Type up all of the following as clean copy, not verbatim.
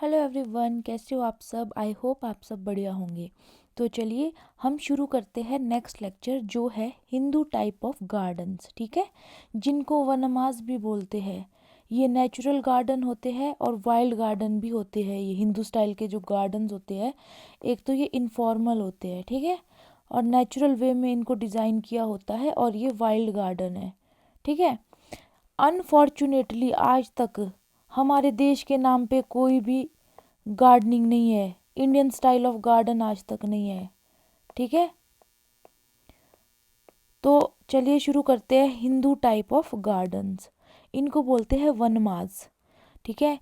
Hello everyone, कैसे हो आप सब। आई होप आप सब बढ़िया होंगे। तो चलिए हम शुरू करते हैं नेक्स्ट लेक्चर, जो है हिंदू टाइप ऑफ गार्डन्स। ठीक है, जिनको वनमास भी बोलते हैं। ये नेचुरल गार्डन होते हैं और वाइल्ड गार्डन भी होते हैं। ये हिंदू स्टाइल के जो गार्डन्स होते हैं, एक तो ये इनफॉर्मल होते हैं, ठीक है, और नेचुरल वे में इनको डिज़ाइन किया होता है, और ये वाइल्ड गार्डन है। ठीक है, अनफॉर्चुनेटली आज तक हमारे देश के नाम पे कोई भी गार्डनिंग नहीं है, इंडियन स्टाइल ऑफ गार्डन आज तक नहीं है। ठीक है, तो चलिए शुरू करते हैं हिंदू टाइप ऑफ गार्डन्स। इनको बोलते हैं वनमाज। ठीक है,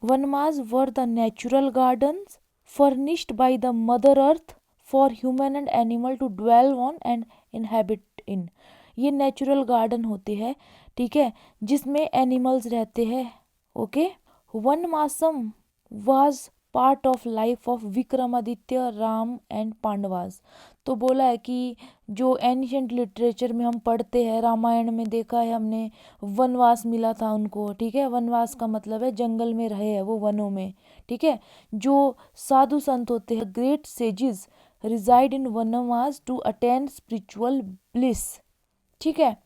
वनमाज were the natural gardens furnished by the mother earth for human and animal to dwell on and inhabit in. ये नेचुरल गार्डन होते हैं, ठीक है, जिसमें एनिमल्स रहते हैं। ओके, वनमासम was part of life of Vikramaditya, Ram and Pandavas. तो बोला है कि जो एंशियंट लिटरेचर में हम पढ़ते हैं, रामायण में देखा है हमने, वनवास मिला था उनको। ठीक है, वनवास का मतलब है जंगल में रहे हैं वो, वनों में। ठीक है, जो साधु संत होते हैं, ग्रेट सेजेस रिजाइड इन वनवास टू अटेन स्पिरिचुअल ब्लिस। ठीक है,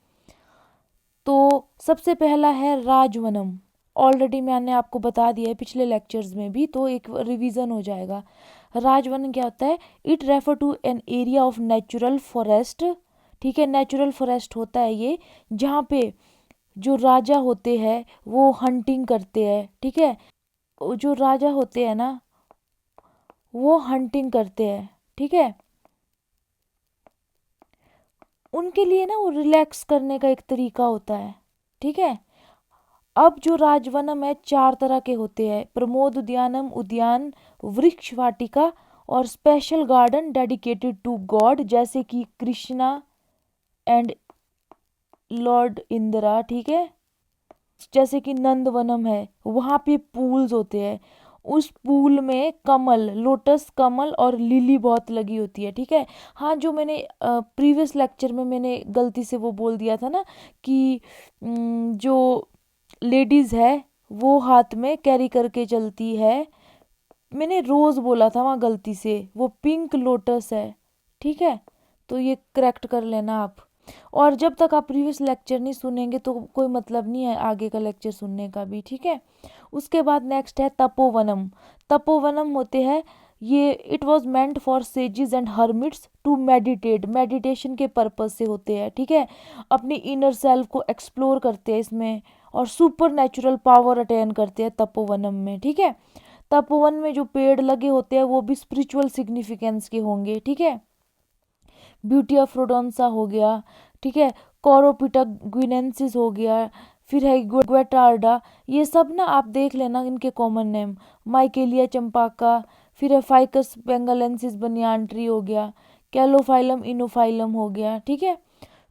तो सबसे पहला है राजवनम। ऑलरेडी मैंने आपको बता दिया है पिछले लेक्चर्स में भी, तो एक रिवीजन हो जाएगा। राजवनम क्या होता है? It refer to an area of natural forest. ठीक है, नेचुरल फॉरेस्ट होता है ये, जहाँ पे जो राजा होते हैं वो हंटिंग करते हैं। ठीक है, जो राजा होते हैं ना, वो हंटिंग करते हैं। ठीक है, उनके लिए ना वो रिलैक्स करने का एक तरीका होता है। ठीक है, अब जो राजवनम है 4 तरह के होते हैं: प्रमोद उद्यानम, उद्यान, वृक्ष वाटिका, और special garden dedicated to god, जैसे कि कृष्णा एंड लॉर्ड इंदिरा। ठीक है, जैसे कि नंदवनम है, वहाँ पे पूल्स होते हैं। उस पूल में कमल, लोटस कमल और लिली बहुत लगी होती है। ठीक है, हाँ, जो मैंने प्रीवियस लेक्चर में मैंने गलती से वो बोल दिया था ना कि जो लेडीज़ है वो हाथ में कैरी करके चलती है, मैंने रोज़ बोला था वहाँ गलती से, वो पिंक लोटस है। ठीक है, तो ये करेक्ट कर लेना आप। और जब तक आप प्रीवियस लेक्चर नहीं सुनेंगे तो कोई मतलब नहीं है आगे का लेक्चर सुनने का भी। ठीक है, उसके बाद नेक्स्ट है तपोवनम। तपोवनम होते हैं ये, it was meant for sages and hermits to meditate, meditation के पर्पज से होते हैं। ठीक है, अपनी इनर सेल्फ को एक्सप्लोर करते हैं इसमें, और सुपर नेचुरल पावर अटेन करते हैं तपोवनम में। ठीक है, तपोवन में जो पेड़ लगे होते हैं वो भी स्पिरिचुअल सिग्निफिकेंस के होंगे। ठीक है, ब्यूटी ऑफ रोडोन्सा हो गया, ठीक है, कोरोपिटा ग्विनेंसिस हो गया, फिर है ग्वेटार्डा। ये सब ना आप देख लेना इनके कॉमन नेम। माइकेलिया चंपाका, फिर है फाइकस बेंगालेंसिस बनियान ट्री हो गया, कैलोफाइलम इनोफाइलम हो गया। ठीक है,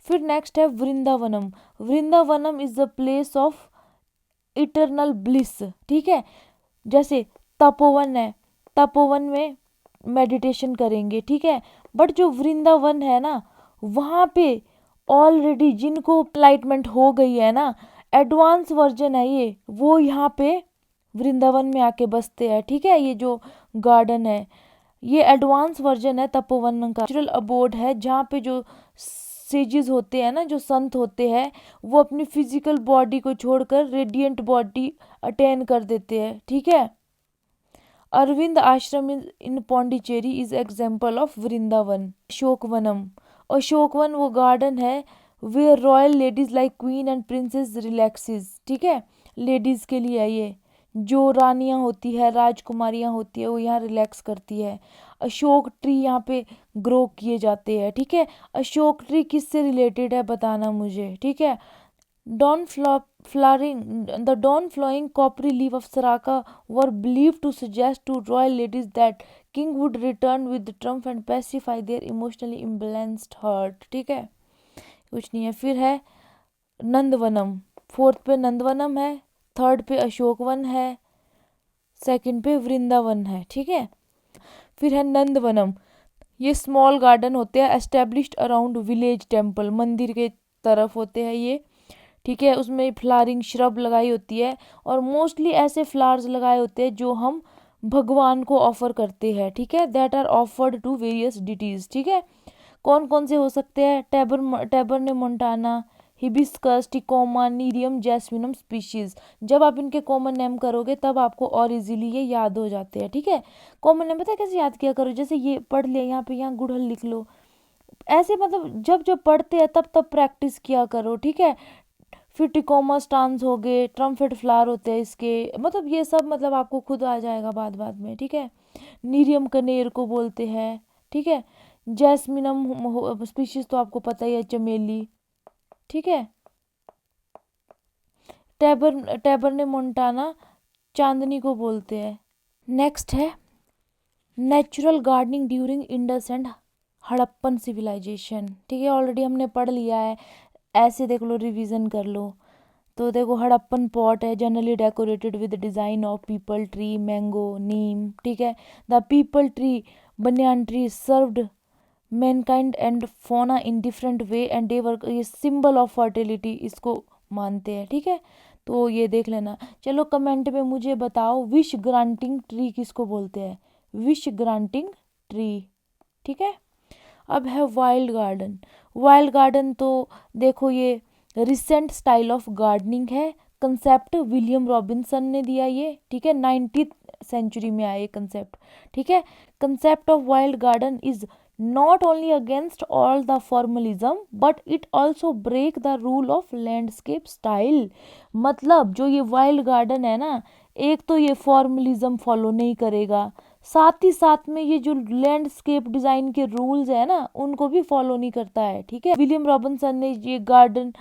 फिर नेक्स्ट है Vrindavanam. Vrindavanam is the place of eternal bliss. ठीक है, जैसे तपोवन है, तपोवन में मेडिटेशन करेंगे। ठीक है, बट जो वृंदावन है ना, वहाँ पे ऑलरेडी जिनको एनलाइटमेंट हो गई है ना, एडवांस वर्जन है ये, वो यहाँ पे वृंदावन में आके बसते हैं। ठीक है, ये जो गार्डन है ये एडवांस वर्जन है तपोवन का, नेचुरल अबोर्ड है, जहाँ पे जो सेजेस होते हैं ना, जो संत होते हैं, वो अपनी फिजिकल बॉडी को छोड़कर रेडिएंट बॉडी अटेन कर देते हैं। ठीक है, Arvind ashram in Pondicherry is example of Vrindavan. Ashokavanam, Ashokavan वो गार्डन है where royal ladies like queen and princess relaxes. ठीक है, लेडीज के लिए है ये, जो रानियां होती है, राजकुमारियां होती है, वो यहाँ रिलैक्स करती है। अशोक ट्री यहाँ पे ग्रो किए जाते हैं। ठीक है, अशोक ट्री किससे रिलेटेड है बताना मुझे। ठीक है, the dawn flowing coppery leaf of Saraka were believed to suggest to royal ladies that king would return with the triumph and pacify their emotionally imbalanced heart। ठीक है, कुछ नहीं है। फिर है नंदवनम, फोर्थ पे नंदवनम है, थर्ड पे अशोकवन है, सेकंड पे वृंदावन है। ठीक है, फिर है नंदवनम। ये स्मॉल गार्डन होते हैं एस्टेब्लिश्ड अराउंड विलेज टेम्पल, मंदिर के तरफ होते हैं ये। ठीक है, उसमें फ्लावरिंग श्रब लगाई होती है, और मोस्टली ऐसे फ्लावर्स लगाए होते हैं जो हम भगवान को ऑफर करते हैं, ठीक है, that are offered to various deities, ठीक है। कौन कौन से हो सकते हैं? Tabernaemontana, hibiscus, tecoma, nerium, jasminum species. जब आप इनके कॉमन नेम करोगे तब आपको और इजीली ये याद हो जाते हैं, ठीक है। कॉमन नेम पता है कैसे याद किया करो? जैसे ये पढ़ लिया, यहाँ पे यहाँ गुड़हल लिख लो, ऐसे मतलब जब जब पढ़ते हैं तब तब प्रैक्टिस किया करो, ठीक है। फिर टिकोमा स्टांस हो गए, ट्रम्फेट फ्लावर होते हैं इसके, मतलब ये सब मतलब आपको खुद आ जाएगा बाद बाद में, ठीक है। नीरियम कनेर को बोलते हैं, ठीक है। जैस्मिनम स्पीशीज तो आपको पता ही है, चमेली, ठीक है। टैबरने मोंटाना चांदनी को बोलते हैं। नेक्स्ट है natural gardening during Indus and Harappan civilization, ठीक है, ऑलरेडी हमने पढ़ लिया है, ऐसे देख लो, रिवीजन कर लो। तो देखो, हड़प्पन पॉट है generally decorated with design of peepal tree, mango, neem, ठीक है। The peepal tree, banyan tree served mankind and fauna in different way and they वर, ये सिंबल ऑफ फर्टिलिटी इसको मानते हैं, ठीक है। तो ये देख लेना। चलो कमेंट में मुझे बताओ विश ग्रांटिंग ट्री किसको बोलते हैं? विश ग्रांटिंग ट्री, ठीक है। अब है वाइल्ड गार्डन। वाइल्ड गार्डन तो देखो ये रिसेंट स्टाइल ऑफ गार्डनिंग है, कंसेप्ट विलियम रॉबिन्सन ने दिया ये, ठीक है, 19th सेंचुरी में आया ये कंसेप्ट, ठीक है। Concept of wild garden is not only against all the formalism but it also break the rule of landscape style. मतलब जो ये वाइल्ड गार्डन है ना, एक तो ये फॉर्मलिज्म फॉलो नहीं करेगा, साथ ही साथ में ये जो लैंडस्केप डिजाइन के रूल्स है ना उनको भी फॉलो नहीं करता है, ठीक है। विलियम रॉबिन्सन ने ये गार्डन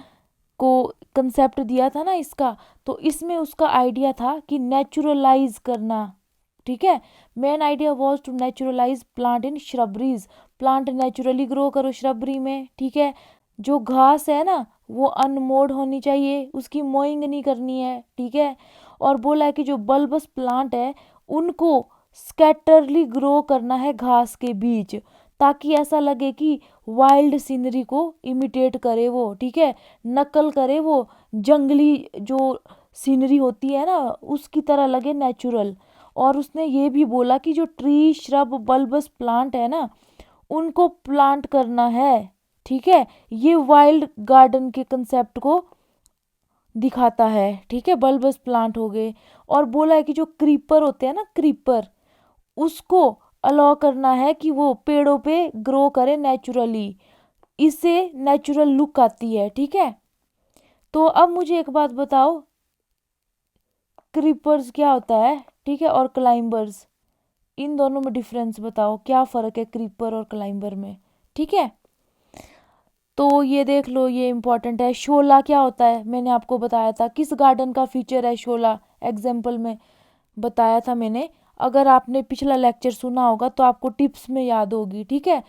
को कंसेप्ट दिया था ना इसका, तो इसमें उसका आइडिया था कि नेचुरलाइज करना, ठीक है। Main idea was to naturalise plant in shrubberies, plant naturally grow करो श्रबरी में, ठीक है। जो घास है ना वो अनमोड होनी चाहिए, उसकी मोइंग नहीं करनी है, ठीक है। और बोला है कि जो बल्बस प्लांट है उनको स्कैटरली ग्रो करना है घास के बीच, ताकि ऐसा लगे कि वाइल्ड सीनरी को इमिटेट करे वो, ठीक है, नकल करे वो, जंगली जो सीनरी होती है ना उसकी तरह लगे नेचुरल। और उसने ये भी बोला कि जो ट्री श्रब बल्बस प्लांट है ना उनको प्लांट करना है, ठीक है। ये वाइल्ड गार्डन के कंसेप्ट को दिखाता है, ठीक है, बल्बस प्लांट हो गए। और बोला है कि जो क्रीपर होते हैं ना, क्रीपर, उसको अलाउ करना है कि वो पेड़ों पे ग्रो करे नेचुरली, इससे नेचुरल लुक आती है, ठीक है। तो अब मुझे एक बात बताओ, क्रीपर्स क्या होता है, ठीक है, और क्लाइंबर्स, इन दोनों में डिफरेंस बताओ, क्या फ़र्क है क्रीपर और क्लाइंबर में, ठीक है। तो ये देख लो, ये इंपॉर्टेंट है। शोला क्या होता है? मैंने आपको बताया था किस गार्डन का फीचर है शोला, एग्जाम्पल में बताया था मैंने। अगर आपने पिछला लेक्चर सुना होगा तो आपको टिप्स में याद होगी, ठीक है।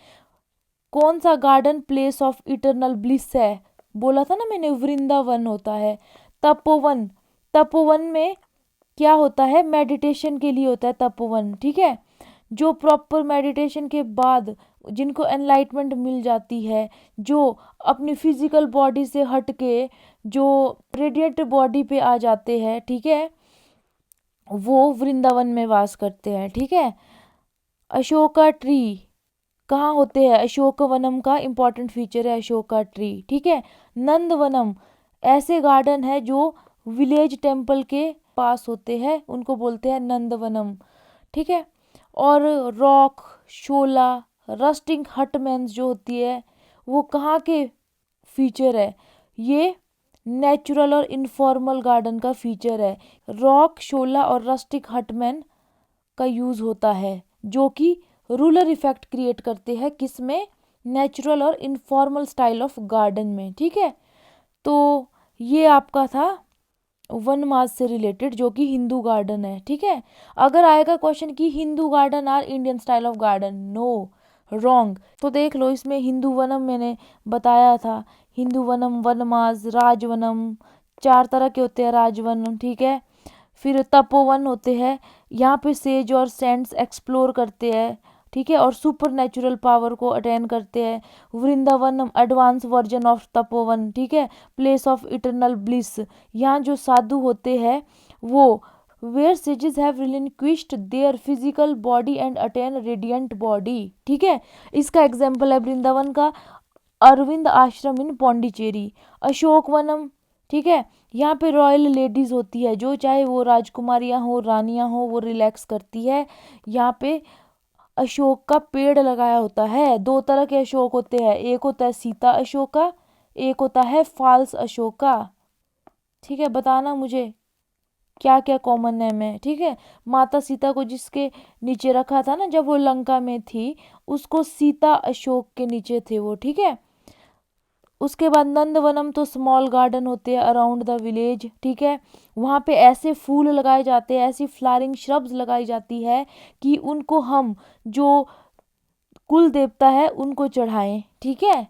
कौन सा garden place of eternal bliss है? बोला था ना मैंने, वृंदावन होता है। तपोवन, तपोवन में क्या होता है? मेडिटेशन के लिए होता है तपोवन, ठीक है। जो प्रॉपर मेडिटेशन के बाद जिनको एनलाइटमेंट मिल जाती है, जो अपनी फिजिकल बॉडी से हट के जो रेडिएंट बॉडी पे आ जाते हैं, ठीक है, वो वृंदावन में वास करते हैं, ठीक है। अशोका ट्री कहाँ होते हैं? अशोकवनम का इंपॉर्टेंट फीचर है अशोका ट्री, ठीक है। नंदवनम ऐसे गार्डन है जो विलेज टेम्पल के पास होते हैं, उनको बोलते हैं नंदवनम, ठीक है। और रॉक, शोला, रस्टिंग हटमेंस जो होती है वो कहाँ के फीचर है? ये नेचुरल और इनफॉर्मल गार्डन का फीचर है। रॉक, शोला और रस्टिक हटमैन का यूज़ होता है जो कि रूलर इफेक्ट क्रिएट करते हैं, किस में? नेचुरल और इनफॉर्मल स्टाइल ऑफ गार्डन में, ठीक है। तो ये आपका था वनमाज से रिलेटेड जो कि हिंदू गार्डन है, ठीक है। अगर आएगा क्वेश्चन कि Hindu garden or Indian style of garden, no, wrong. तो देख लो, इसमें हिंदू वनम मैंने बताया था, हिंदू वनम, वनमाज, राजवनम, 4 तरह के होते हैं राजवनम, ठीक है। फिर तपोवन होते हैं, यहाँ पे सेज और सेंट्स एक्सप्लोर करते हैं, ठीक है, और सुपर नेचुरल पावर को अटेन करते हैं। Vrindavan advance version of Tapovan, ठीक है, प्लेस ऑफ इटर्नल ब्लिस, यहाँ जो साधु होते हैं वो where sages have relinquished their physical body and attain radiant body. ठीक है, इसका एग्जाम्पल है वृंदावन का अरविंद आश्रम इन पौंडीचेरी, अशोक वनम। ठीक है, यहाँ पे रॉयल लेडीज होती है, जो चाहे वो राजकुमारियाँ हो रानियाँ हो वो रिलैक्स करती है। यहाँ पे अशोक का पेड़ लगाया होता है। दो तरह के अशोक होते हैं, एक होता है सीता अशोका, एक होता है फाल्स अशोका। ठीक है, बताना मुझे क्या क्या कॉमन नेम है। ठीक है, माता सीता को जिसके नीचे रखा था ना जब वो लंका में थी, उसको सीता अशोक के नीचे थे वो। ठीक है, उसके बाद नंदवनम तो स्मॉल गार्डन होते हैं अराउंड द विलेज। ठीक है, वहाँ पे ऐसे फूल लगाए जाते हैं, ऐसी फ्लावरिंग श्रब्स लगाई जाती है कि उनको हम जो कुल देवता है उनको चढ़ाएं। ठीक है,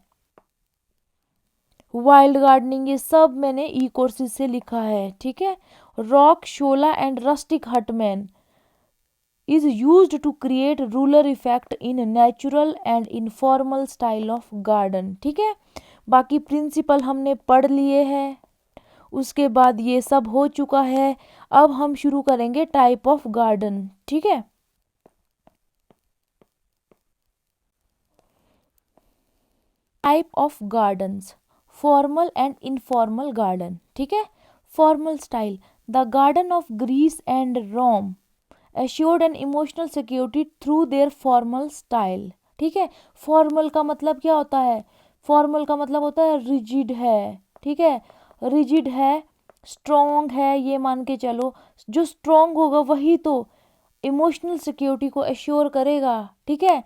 वाइल्ड गार्डनिंग ये सब मैंने ई कोर्सेज से लिखा है। ठीक है, rock shola and rustic hutment is used to create ruler effect in natural and informal style of garden। ठीक है, बाकी प्रिंसिपल हमने पढ़ लिए हैं, उसके बाद ये सब हो चुका है। अब हम शुरू करेंगे टाइप ऑफ गार्डन। ठीक है, type of gardens, formal and informal garden. ठीक है, formal style, the garden of Greece and Rome assured an emotional security through their formal style। ठीक है, फॉर्मल का मतलब क्या होता है? फॉर्मल का मतलब होता है रिजिड है। ठीक है, रिजिड है, स्ट्रॉन्ग है, ये मान के चलो। जो स्ट्रॉन्ग होगा वही तो इमोशनल सिक्योरिटी को एश्योर करेगा। ठीक है,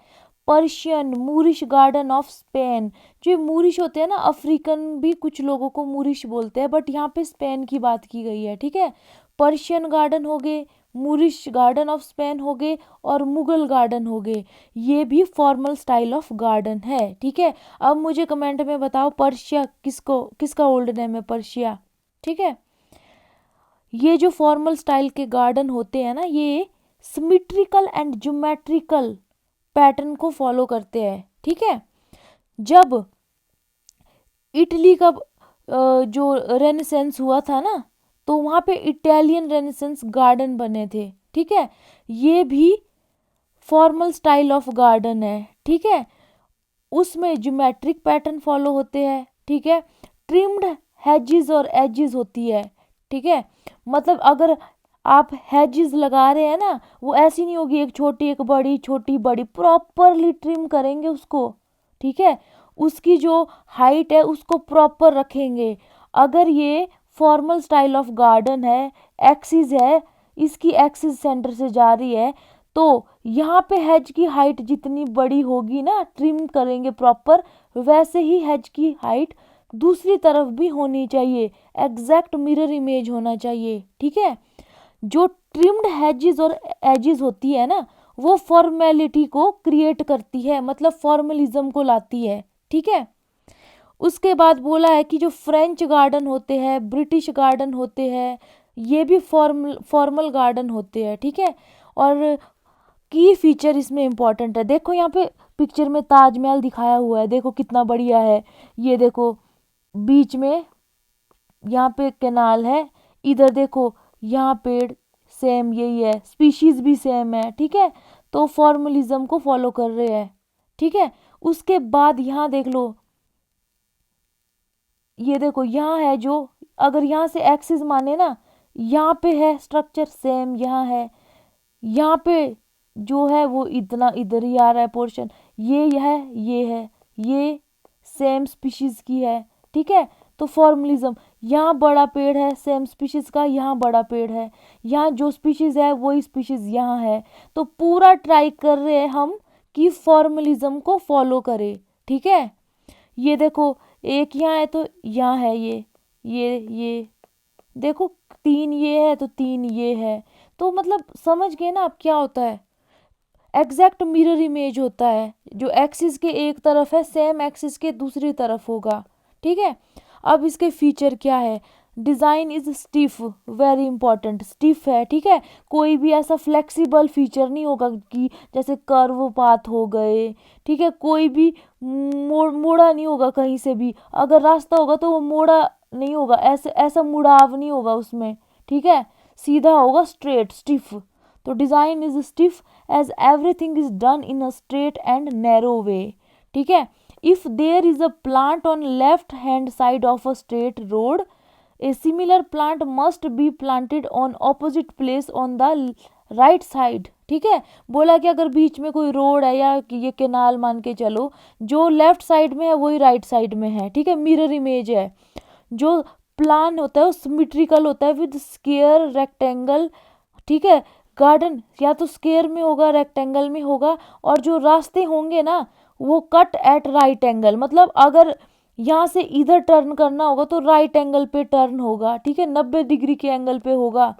Persian, Moorish garden of Spain. जो मूरिश होते हैं ना, अफ्रीकन भी कुछ लोगों को मूरिश बोलते हैं, बट यहाँ पे स्पेन की बात की गई है। ठीक है, पर्शियन गार्डन हो गए, मूरिश गार्डन ऑफ स्पेन हो गए और मुगल गार्डन हो गए, ये भी फॉर्मल स्टाइल ऑफ गार्डन है। ठीक है, अब मुझे कमेंट में बताओ पर्शिया किसका ओल्ड नेम है? पर्शिया। ठीक है, ये जो फॉर्मल स्टाइल के गार्डन होते हैं ना, ये सिमेट्रिकल एंड ज्योमेट्रिकल पैटर्न को फॉलो करते हैं। ठीक है, जब इटली का जो रेनेसेंस हुआ था ना, तो वहाँ पे इटालियन रेनेसेंस गार्डन बने थे। ठीक है, ये भी फॉर्मल स्टाइल ऑफ गार्डन है। ठीक है, उसमें ज्योमेट्रिक पैटर्न फॉलो होते हैं। ठीक है, ट्रिम्ड हेजिस और एजिस होती है। ठीक है, मतलब अगर आप हेजिस लगा रहे हैं ना, वो ऐसी नहीं होगी एक छोटी एक बड़ी छोटी बड़ी, प्रॉपरली ट्रिम करेंगे उसको। ठीक है, उसकी जो हाइट है उसको प्रॉपर रखेंगे। अगर ये फॉर्मल स्टाइल ऑफ गार्डन है, एक्सिस है, इसकी एक्सिस सेंटर से जा रही है, तो यहाँ पे हेज की हाइट जितनी बड़ी होगी ना, ट्रिम करेंगे प्रॉपर, वैसे ही हेज की हाइट दूसरी तरफ भी होनी चाहिए, एग्जैक्ट मिरर इमेज होना चाहिए। ठीक है, जो ट्रिम्ड हेजिस और एजिस होती है ना, वो फॉर्मेलिटी को क्रिएट करती है, मतलब फॉर्मलिज्म को लाती है। ठीक है, उसके बाद बोला है कि जो फ्रेंच गार्डन होते हैं, ब्रिटिश गार्डन होते हैं, ये भी फॉर्मल गार्डन होते हैं। ठीक है, और की फीचर इसमें इम्पॉर्टेंट है। देखो यहाँ पे पिक्चर में ताजमहल दिखाया हुआ है, देखो कितना बढ़िया है। ये देखो बीच में यहाँ पे कैनाल है, इधर देखो यहाँ पेड़, सेम यही है, स्पीशीज भी सेम है। ठीक है, तो फॉर्मलिज्म को फॉलो कर रहे हैं। ठीक है, उसके बाद यहाँ देख लो, ये देखो यहाँ है, जो अगर यहाँ से एक्सिस माने ना, यहाँ पे है स्ट्रक्चर सेम, यहाँ है, यहाँ पे जो है वो इतना इधर ही आ रहा है पोर्शन, ये है, ये सेम स्पीशीज की है। ठीक है, तो फॉर्मलिज्म, यहाँ बड़ा पेड़ है सेम स्पीशीज का, यहाँ बड़ा पेड़ है, यहाँ जो स्पीशीज है वही स्पीशीज यहाँ है, तो पूरा ट्राई कर रहे हैं हम कि फॉर्मलिज्म को फॉलो करें। ठीक है, ये देखो एक यहाँ है तो यहाँ है, ये देखो, तीन ये है तो तीन ये है, तो मतलब समझ गए ना आप क्या होता है? एग्जैक्ट मिरर इमेज होता है, जो एक्सिस के एक तरफ है सेम एक्सिस के दूसरी तरफ होगा। ठीक है, अब इसके फीचर क्या है? Design is stiff, very important, stiff है। ठीक है, कोई भी ऐसा फ्लेक्सिबल फीचर नहीं होगा कि जैसे कर्व पाथ हो गए। ठीक है, कोई भी मोड़ा नहीं होगा कहीं से भी, अगर रास्ता होगा तो वो मोड़ा नहीं होगा, ऐसे ऐसा मुड़ाव नहीं होगा उसमें। ठीक है, सीधा होगा, स्ट्रेट, स्टिफ। तो design is stiff as everything is done in a straight and narrow way, ठीक है। If there is a plant on left hand side of a straight road, a similar plant must be planted on opposite place on the right side, ठीक है। बोला कि अगर बीच में कोई road है या ये केनाल मान के चलो, जो लेफ्ट साइड में है वही राइट साइड में है, ठीक है, मिरर इमेज है। जो प्लान होता है वो सिमेट्रिकल होता है विद स्क्वायर, रेक्टेंगल, ठीक है। गार्डन या तो स्क्वायर में होगा, रेक्टेंगल में होगा, और जो रास्ते होंगे ना वो कट एट राइट एंगल, मतलब अगर यहाँ से इधर टर्न करना होगा तो राइट एंगल पे टर्न होगा, ठीक है, 90 डिग्री के एंगल पे होगा,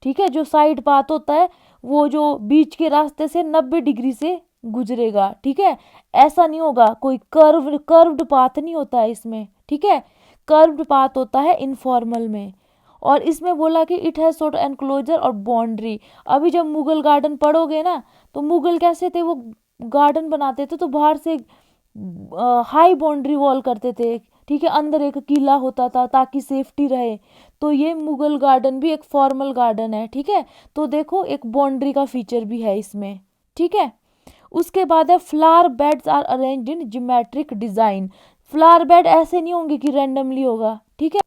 ठीक है। जो साइड पाथ होता है वो जो बीच के रास्ते से 90 डिग्री से गुजरेगा, ठीक है। ऐसा नहीं होगा, कोई कर्व्ड पाथ नहीं होता है इसमें, ठीक है। कर्व्ड पाथ होता है इनफॉर्मल में। और इसमें बोला कि इट हैज सॉर्ट एनक्लोजर और बाउंड्री। अभी जब मुगल गार्डन पढ़ोगे ना, तो मुगल कैसे थे, वो गार्डन बनाते थे तो बाहर से हाई बाउंड्री वॉल करते थे, ठीक है, अंदर एक किला होता था ताकि सेफ्टी रहे। तो ये मुगल गार्डन भी एक फॉर्मल गार्डन है, ठीक है। तो देखो एक बाउंड्री का फीचर भी है इसमें, ठीक है। उसके बाद है flower beds are arranged in geometric design. Flower bed ऐसे नहीं होंगे कि रैंडमली होगा, ठीक है।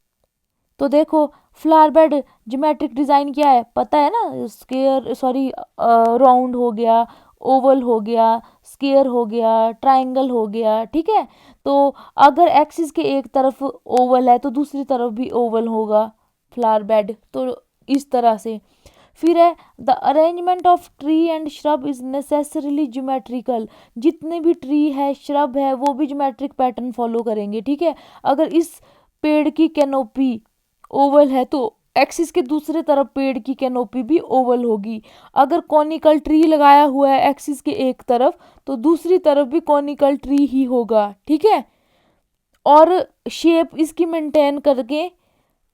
तो देखो फ्लावर बेड ज्योमेट्रिक डिजाइन क्या है पता है ना, स्क्वायर, सॉरी, राउंड हो गया, ओवल हो गया, स्क्वायर हो गया, ट्रायंगल हो गया, ठीक है। तो अगर एक्सिस के एक तरफ ओवल है तो दूसरी तरफ भी ओवल होगा फ्लावर बेड, तो इस तरह से। फिर है the arrangement of tree and shrub is necessarily geometrical. जितने भी ट्री है, श्रब है, वो भी ज्योमेट्रिक पैटर्न फॉलो करेंगे, ठीक है। अगर इस पेड़ की कैनोपी ओवल है तो एक्सिस के दूसरे तरफ पेड़ की कैनोपी भी ओवल होगी। अगर कॉनिकल ट्री लगाया हुआ है एक्सिस के एक तरफ तो दूसरी तरफ भी कॉनिकल ट्री ही होगा, ठीक है। और शेप इसकी मेंटेन करके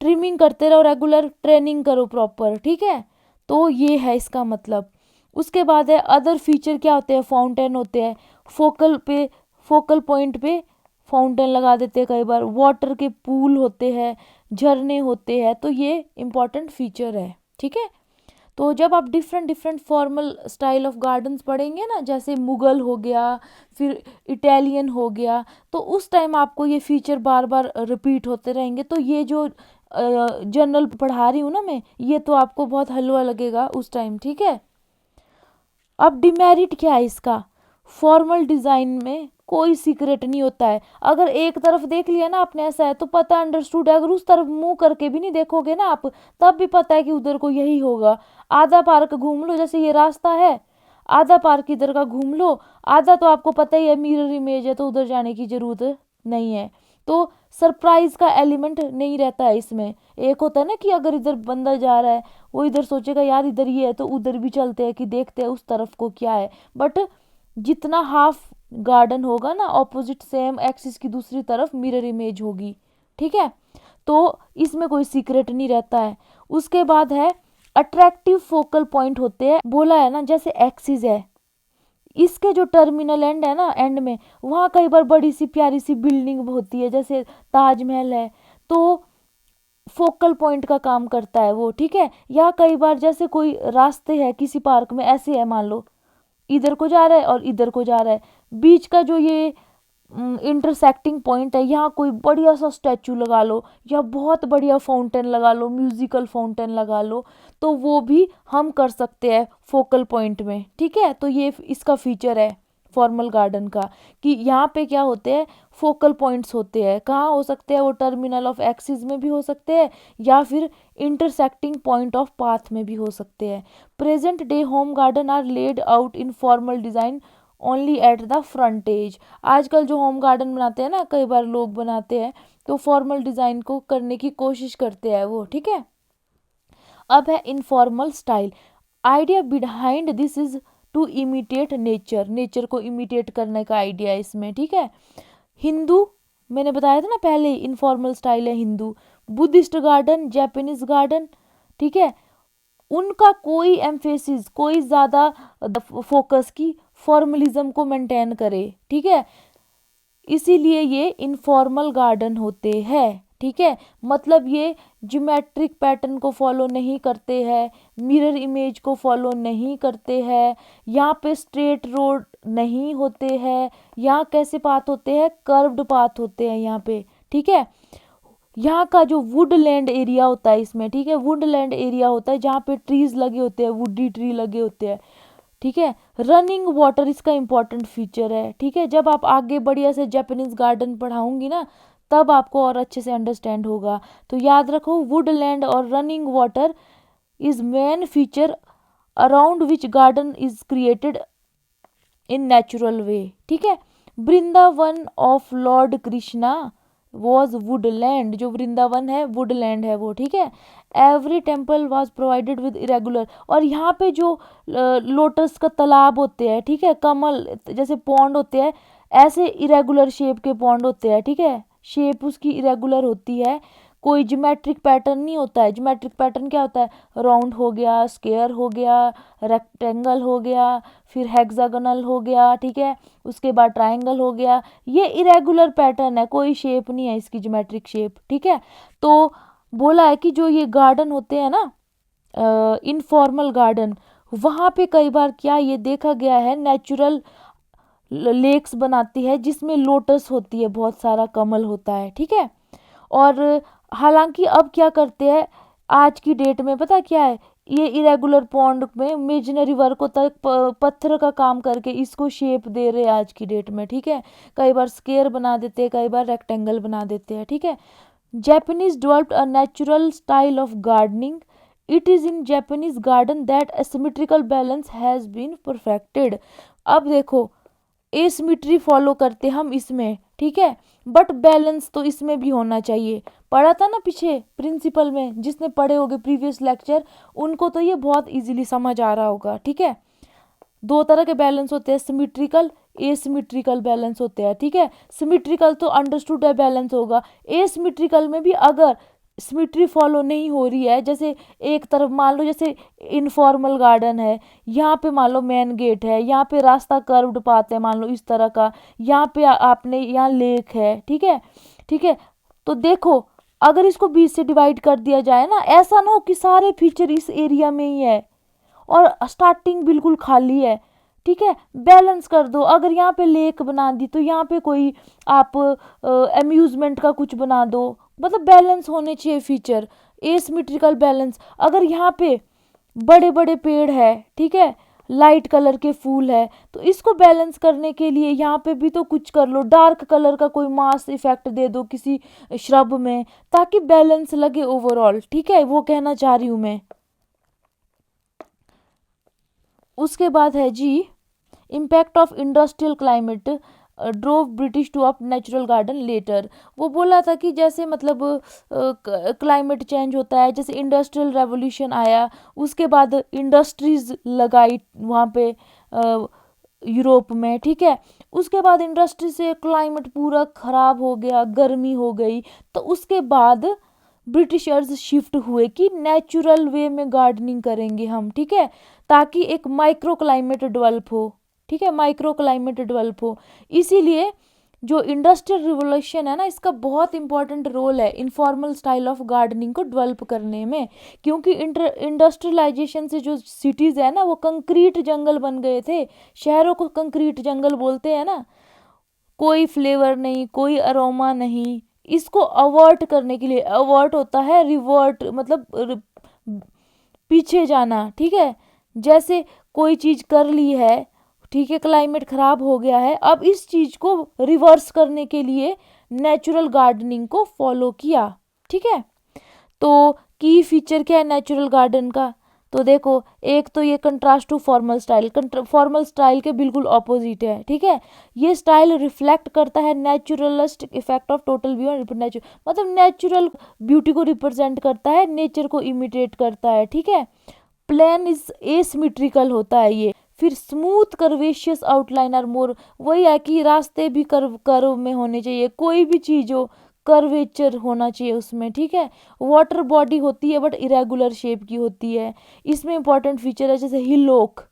ट्रिमिंग करते रहो, रेगुलर ट्रेनिंग करो प्रॉपर, ठीक है। तो ये है इसका मतलब। उसके बाद है अदर फीचर क्या होते हैं, फाउंटेन होते हैं, फोकल पॉइंट पे फाउंटेन लगा देते हैं कई बार, वाटर के पूल होते हैं, झरने होते हैं, तो ये इम्पॉर्टेंट फीचर है, ठीक है। तो जब आप different different formal style of gardens पढ़ेंगे ना, जैसे मुगल हो गया, फिर इटालियन हो गया, तो उस टाइम आपको ये फीचर बार बार रिपीट होते रहेंगे। तो ये जो जनरल पढ़ा रही हूँ ना मैं, ये तो आपको बहुत हलवा लगेगा उस टाइम, ठीक है। अब डिमेरिट क्या है इसका, फॉर्मल डिजाइन में कोई सीक्रेट नहीं होता है। अगर एक तरफ देख लिया ना आपने ऐसा है तो पता अंडरस्टूड है, अगर उस तरफ मुंह करके भी नहीं देखोगे ना आप तब भी पता है कि उधर को यही होगा। आधा पार्क घूम लो, जैसे ये रास्ता है, आधा पार्क इधर का घूम लो, आधा तो आपको पता ही है मिरर इमेज है तो उधर जाने की जरूरत नहीं है। तो सरप्राइज का एलिमेंट नहीं रहता है इसमें। एक होता है ना कि अगर इधर बंदा जा रहा है वो इधर सोचेगा यार इधर ये है तो उधर भी चलते हैं कि देखते हैं उस तरफ को क्या है, बट जितना हाफ गार्डन होगा ना ऑपोजिट सेम एक्सिस की दूसरी तरफ मिरर इमेज होगी, ठीक है। तो इसमें कोई सीक्रेट नहीं रहता है। उसके बाद है अट्रैक्टिव फोकल पॉइंट होते हैं। बोला है ना जैसे एक्सिस है, इसके जो टर्मिनल एंड है ना, एंड में वहाँ कई बार बड़ी सी प्यारी सी बिल्डिंग होती है, जैसे ताजमहल है, तो फोकल पॉइंट का काम करता है वो, ठीक है। या कई बार जैसे कोई रास्ते है किसी पार्क में, ऐसे है मान लो इधर को जा रहा है और इधर को जा रहा है, बीच का जो ये इंटरसेक्टिंग पॉइंट है, यहाँ कोई बढ़िया सा स्टैचू लगा लो या बहुत बढ़िया फाउंटेन लगा लो, म्यूजिकल फाउंटेन लगा लो, तो वो भी हम कर सकते हैं फोकल पॉइंट में, ठीक है। तो ये इसका फीचर है फॉर्मल गार्डन का कि यहाँ पे क्या होते हैं, फोकल पॉइंट्स होते हैं। कहाँ हो सकते हैं वो, टर्मिनल ऑफ एक्सिस में भी हो सकते हैं या फिर इंटरसेक्टिंग पॉइंट ऑफ पाथ में भी हो सकते हैं। Present day home garden are laid out in formal design only at the frontage. आजकल जो होम गार्डन बनाते हैं ना, कई बार लोग बनाते हैं तो फॉर्मल डिजाइन को करने की कोशिश करते हैं वो, ठीक है। अब है informal style. Idea behind this is to imitate nature, nature को इमिटेट करने का आइडिया है इसमें, ठीक है। हिंदू, मैंने बताया था ना पहले इनफॉर्मल स्टाइल है Hindu, Buddhist garden, Japanese garden, ठीक है, उनका कोई एम्फेसिस, कोई ज़्यादा फोकस की फॉर्मलिज्म को मेंटेन करे, ठीक है। इसीलिए ये इनफॉर्मल गार्डन होते हैं, ठीक है। मतलब ये ज्योमेट्रिक पैटर्न को फॉलो नहीं करते हैं, मिरर इमेज को फॉलो नहीं करते हैं, यहाँ पे स्ट्रेट रोड नहीं होते हैं, यहाँ कैसे पाथ होते हैं, कर्व्ड पाथ होते हैं यहाँ पे, ठीक है। यहाँ का जो वुडलैंड एरिया होता है इसमें, ठीक है, वुडलैंड एरिया होता है जहाँ पे ट्रीज लगे होते हैं, वुडी ट्री लगे होते हैं, ठीक है। रनिंग वाटर इसका इंपॉर्टेंट फीचर है, ठीक है। जब आप आगे बढ़िया से जापानीज गार्डन पढ़ाऊंगी ना तब आपको और अच्छे से अंडरस्टैंड होगा। तो याद रखो, वुडलैंड और running water is main feature around which garden is created in natural way, ठीक है। Vrindavan of Lord Krishna was Woodland, जो वृंदावन है वुडलैंड है वो, ठीक है। Every temple was provided with irregular, और यहाँ पे जो लोटस का तालाब होते हैं, ठीक है, कमल जैसे पॉन्ड होते हैं, ऐसे इरेगुलर शेप के पॉन्ड होते हैं, ठीक है, शेप उसकी इरेगुलर होती है, कोई ज्योमेट्रिक पैटर्न नहीं होता है। ज्योमेट्रिक पैटर्न क्या होता है, राउंड हो गया, स्क्वायर हो गया, रेक्टेंगल हो गया, फिर हेक्सागोनल हो गया, ठीक है, उसके बाद ट्रायंगल हो गया। ये इरेगुलर पैटर्न है, कोई शेप नहीं है इसकी ज्योमेट्रिक शेप, ठीक है। तो बोला है कि जो ये गार्डन होते हैं ना, इनफॉर्मल गार्डन, वहाँ पे कई बार क्या ये देखा गया है, नेचुरल लेक्स बनाती है जिसमें लोटस होती है, बहुत सारा कमल होता है, ठीक है। और हालांकि अब क्या करते हैं आज की डेट में, पता क्या है, ये इरेगुलर पॉन्ड में इमेजिनरी वर्क होता है, पत्थर का काम करके इसको शेप दे रहे हैं आज की डेट में, ठीक है। कई बार स्क्वायर बना देते हैं, कई बार रेक्टेंगल बना देते हैं, ठीक है। Japanese developed a natural style of gardening. It is in Japanese garden that asymmetrical balance has been perfected. अब देखो, एसिमेट्री फॉलो करते हम इसमें, ठीक है, बट बैलेंस तो इसमें भी होना चाहिए। पढ़ा था ना पीछे प्रिंसिपल में, जिसने पढ़े होगे प्रीवियस लेक्चर उनको तो ये बहुत इजीली समझ आ रहा होगा, ठीक है। दो तरह के बैलेंस होते हैं, सिमेट्रिकल, एसिमेट्रिकल बैलेंस होते हैं, ठीक है। सिमेट्रिकल तो अंडरस्टूड है बैलेंस होगा, एसिमेट्रिकल में भी अगर सिमेट्री फॉलो नहीं हो रही है, जैसे एक तरफ मान लो जैसे इनफॉर्मल गार्डन है, यहाँ पे मान लो मेन गेट है, यहाँ पे रास्ता कर्व्ड पाथ है मान लो इस तरह का, यहाँ पे आपने यहाँ लेक है, ठीक है, ठीक है। तो देखो अगर इसको बीच से डिवाइड कर दिया जाए ना, ऐसा ना हो कि सारे फीचर इस एरिया में ही है और स्टार्टिंग बिल्कुल खाली है, ठीक है, बैलेंस कर दो। अगर यहाँ पे लेक बना दी तो यहाँ पे कोई आप अम्यूजमेंट का कुछ बना दो, मतलब बैलेंस होने चाहिए फीचर, एसिमेट्रिकल बैलेंस। अगर यहाँ पे बड़े बड़े पेड़ है, ठीक है, लाइट कलर के फूल है, तो इसको बैलेंस करने के लिए यहाँ पे भी तो कुछ कर लो, डार्क कलर का कोई मास इफेक्ट दे दो किसी श्रब में, ताकि बैलेंस लगे ओवरऑल, ठीक है, वो कहना चाह रही हूँ मैं। उसके बाद है जी, impact of industrial climate drove British to up natural garden later. वो बोला था कि जैसे मतलब क्लाइमेट चेंज होता है, जैसे इंडस्ट्रियल रेवोल्यूशन आया, उसके बाद इंडस्ट्रीज लगाई वहाँ पे यूरोप में, ठीक है, उसके बाद इंडस्ट्री से क्लाइमेट पूरा ख़राब हो गया, गर्मी हो गई, तो उसके बाद ब्रिटिशर्स शिफ्ट हुए कि नेचुरल वे में गार्डनिंग करेंगे हम, ठीक है, ताकि एक माइक्रो क्लाइमेट डेवलप हो, ठीक है, माइक्रो क्लाइमेट डेवलप हो। इसीलिए जो इंडस्ट्रियल रिवोल्यूशन है ना, इसका बहुत इंपॉर्टेंट रोल है इनफॉर्मल स्टाइल ऑफ गार्डनिंग को डेवलप करने में, क्योंकि इंडस्ट्रियलाइजेशन से जो सिटीज़ है ना वो कंक्रीट जंगल बन गए थे, शहरों को कंक्रीट जंगल बोलते हैं ना, कोई फ्लेवर नहीं, कोई अरोमा नहीं। इसको अवर्ट करने के लिए, अवर्ट होता है रिवर्ट, मतलब पीछे जाना, ठीक है, जैसे कोई चीज़ कर ली है, ठीक है, क्लाइमेट ख़राब हो गया है, अब इस चीज़ को रिवर्स करने के लिए नेचुरल गार्डनिंग को फॉलो किया, ठीक है। तो की फीचर क्या है नेचुरल गार्डन का, तो देखो एक तो ये contrast to formal style, formal style के बिल्कुल ऑपोजिट है, ठीक है। ये स्टाइल रिफ्लेक्ट करता है naturalistic effect of total view and natural, मतलब नेचुरल ब्यूटी को रिप्रेजेंट करता है, नेचर को इमिटेट करता है, ठीक है। प्लेन इज एसिमेट्रिकल होता है ये, फिर स्मूथ कर्वेशियस आउटलाइन आर मोर, वही है कि रास्ते भी कर्व में होने चाहिए, कोई भी चीज़ हो कर्वेचर होना चाहिए उसमें, ठीक है। वाटर बॉडी होती है बट इरेगुलर शेप की होती है। इसमें इंपॉर्टेंट फीचर है जैसे हिल ओक,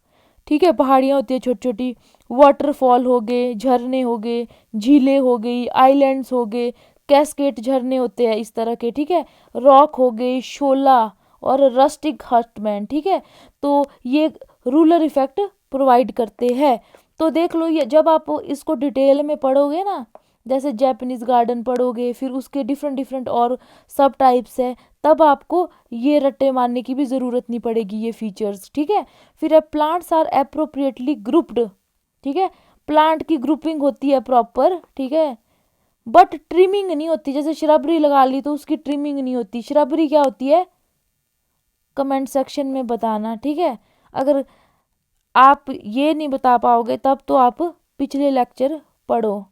ठीक है, पहाड़ियाँ होती है छोटी छोटी, वाटरफॉल हो गए, झरने हो गए, झीलें हो गई, आइलैंड्स हो गए, कैस्केट झरने होते हैं इस तरह के, ठीक है। रॉक हो गए, शोला और रस्टिक हटमैन, ठीक है। तो ये रूलर इफेक्ट प्रोवाइड करते हैं। तो देख लो, ये जब आप इसको डिटेल में पढ़ोगे ना, जैसे जापानीज गार्डन पढ़ोगे, फिर उसके डिफरेंट डिफरेंट और सब टाइप्स है, तब आपको ये रट्टे मारने की भी ज़रूरत नहीं पड़ेगी, ये फीचर्स, ठीक है। फिर प्लांट्स आर एप्रोप्रिएटली ग्रुप्ड, ठीक है। प्लांट की ग्रुपिंग होती है प्रॉपर, ठीक है, बट ट्रिमिंग नहीं होती। जैसे श्रबरी लगा ली तो उसकी ट्रिमिंग नहीं होती। श्रबरी क्या होती है, कमेंट सेक्शन में बताना, ठीक है। अगर आप ये नहीं बता पाओगे तब तो आप पिछले लेक्चर पढ़ो।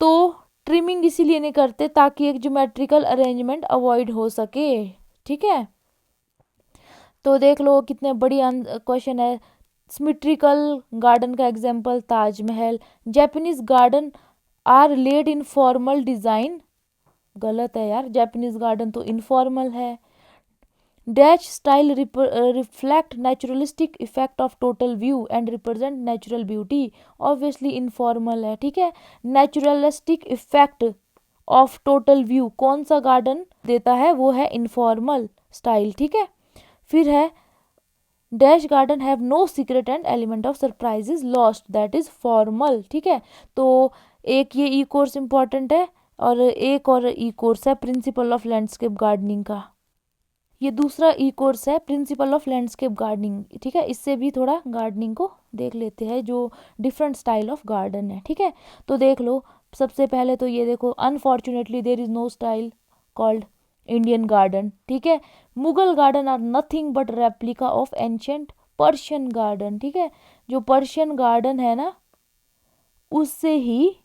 तो ट्रिमिंग इसीलिए नहीं करते ताकि एक ज्योमेट्रिकल अरेंजमेंट अवॉइड हो सके, ठीक है। तो देख लो कितने बड़ी क्वेश्चन है। सिमेट्रिकल गार्डन का example Taj Mahal. Japanese garden are laid in formal design, गलत है यार, जापानीज गार्डन तो इनफॉर्मल है। Dash style reflect naturalistic effect of total view and represent natural beauty, obviously informal है, ठीक है। Naturalistic effect of total view कौन सा गार्डन देता है, वो है इनफॉर्मल स्टाइल, ठीक है। फिर है dash garden have no secret and element of surprise is lost, that is formal, ठीक है। तो एक ये ई कोर्स इंपॉर्टेंट है और एक और ई कोर्स है प्रिंसिपल ऑफ लैंडस्केप गार्डनिंग का। ये दूसरा ई कोर्स है प्रिंसिपल ऑफ लैंडस्केप गार्डनिंग, ठीक है। इससे भी थोड़ा गार्डनिंग को देख लेते हैं, जो डिफरेंट स्टाइल ऑफ गार्डन है, ठीक है। तो देख लो, सबसे पहले तो ये देखो, unfortunately there is no style called Indian garden, ठीक है। Mughal garden are nothing but replica of ancient Persian garden, ठीक है। जो पर्शियन गार्डन है ना, उससे ही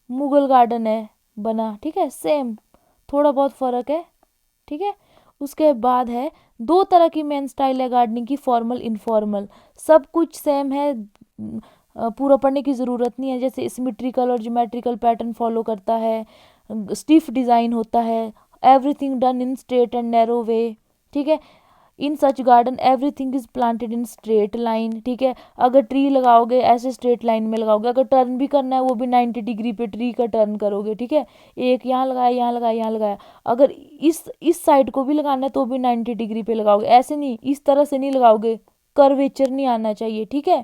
मुगल गार्डन है बना, ठीक है। सेम, थोड़ा बहुत फर्क है, ठीक है। उसके बाद है दो तरह की मेन स्टाइल है गार्डनिंग की, फॉर्मल इनफॉर्मल। सब कुछ सेम है, पूरा पढ़ने की ज़रूरत नहीं है। जैसे सिमेट्रिकल और ज्योमेट्रिकल पैटर्न फॉलो करता है, स्टिफ डिज़ाइन होता है, everything done in straight and narrow way, ठीक है। In such garden everything is planted in straight line, ठीक है। अगर ट्री लगाओगे ऐसे स्ट्रेट लाइन में लगाओगे, अगर टर्न भी करना है वो भी 90 डिग्री पे ट्री का टर्न करोगे, ठीक है। एक यहाँ लगाया, यहाँ लगाया, यहाँ लगाया। अगर इस साइड को भी लगाना है तो भी 90 डिग्री पे लगाओगे, ऐसे नहीं, इस तरह से नहीं लगाओगे, कर्वेचर नहीं आना चाहिए, ठीक है।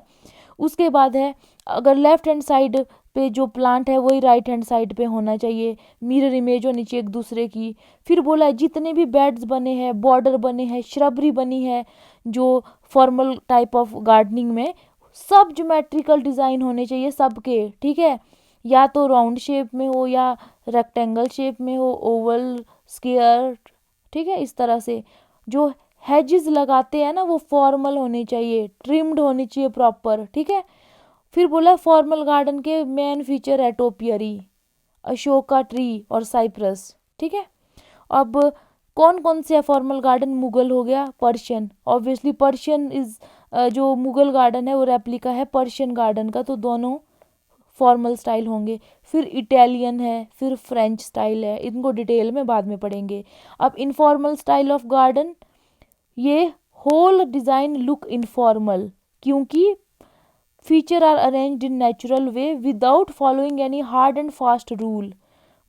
उसके बाद है, अगर लेफ्ट हैंड साइड पे जो प्लांट है वही राइट हैंड साइड पे होना चाहिए, मिरर इमेज होनी चाहिए एक दूसरे की। फिर बोला है जितने भी बेड्स बने हैं, बॉर्डर बने हैं, श्रबरी बनी है, जो फॉर्मल टाइप ऑफ गार्डनिंग में, सब ज्योमेट्रिकल डिज़ाइन होने चाहिए सबके, ठीक है। या तो राउंड शेप में हो या रेक्टेंगल शेप में हो, ओवल, स्क्वायर, ठीक है। इस तरह से जो हेजेस लगाते हैं ना वो फॉर्मल होने चाहिए, ट्रिम्ड होनी चाहिए प्रॉपर, ठीक है। फिर बोला फॉर्मल गार्डन के मेन फीचर है टोपियरी, अशोका ट्री और साइप्रस, ठीक है। अब कौन कौन से है फॉर्मल गार्डन, मुगल हो गया, पर्शियन, ऑब्वियसली पर्शियन इज, जो मुगल गार्डन है वो रेप्लिका है पर्शियन गार्डन का, तो दोनों फॉर्मल स्टाइल होंगे। फिर इटालियन है, फिर फ्रेंच स्टाइल है, इनको डिटेल में बाद में पढ़ेंगे। अब इनफॉर्मल स्टाइल ऑफ गार्डन, ये होल डिज़ाइन लुक इनफॉर्मल क्योंकि feature are arranged in natural way without following any hard and fast rule,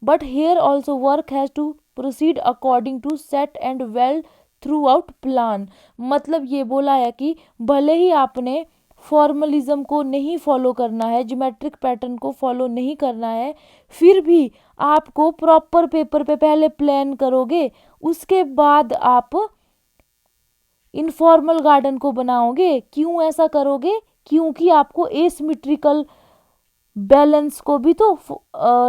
but here also work has to proceed according to set and well throughout plan। मतलब ये बोला है कि भले ही आपने formalism को नहीं फॉलो करना है, ज्योमेट्रिक पैटर्न को फॉलो नहीं करना है, फिर भी आपको प्रॉपर पेपर पे पहले प्लान करोगे, उसके बाद आप इनफॉर्मल गार्डन को बनाओगे। क्यों ऐसा करोगे, क्योंकि आपको एसिमेट्रिकल बैलेंस को भी तो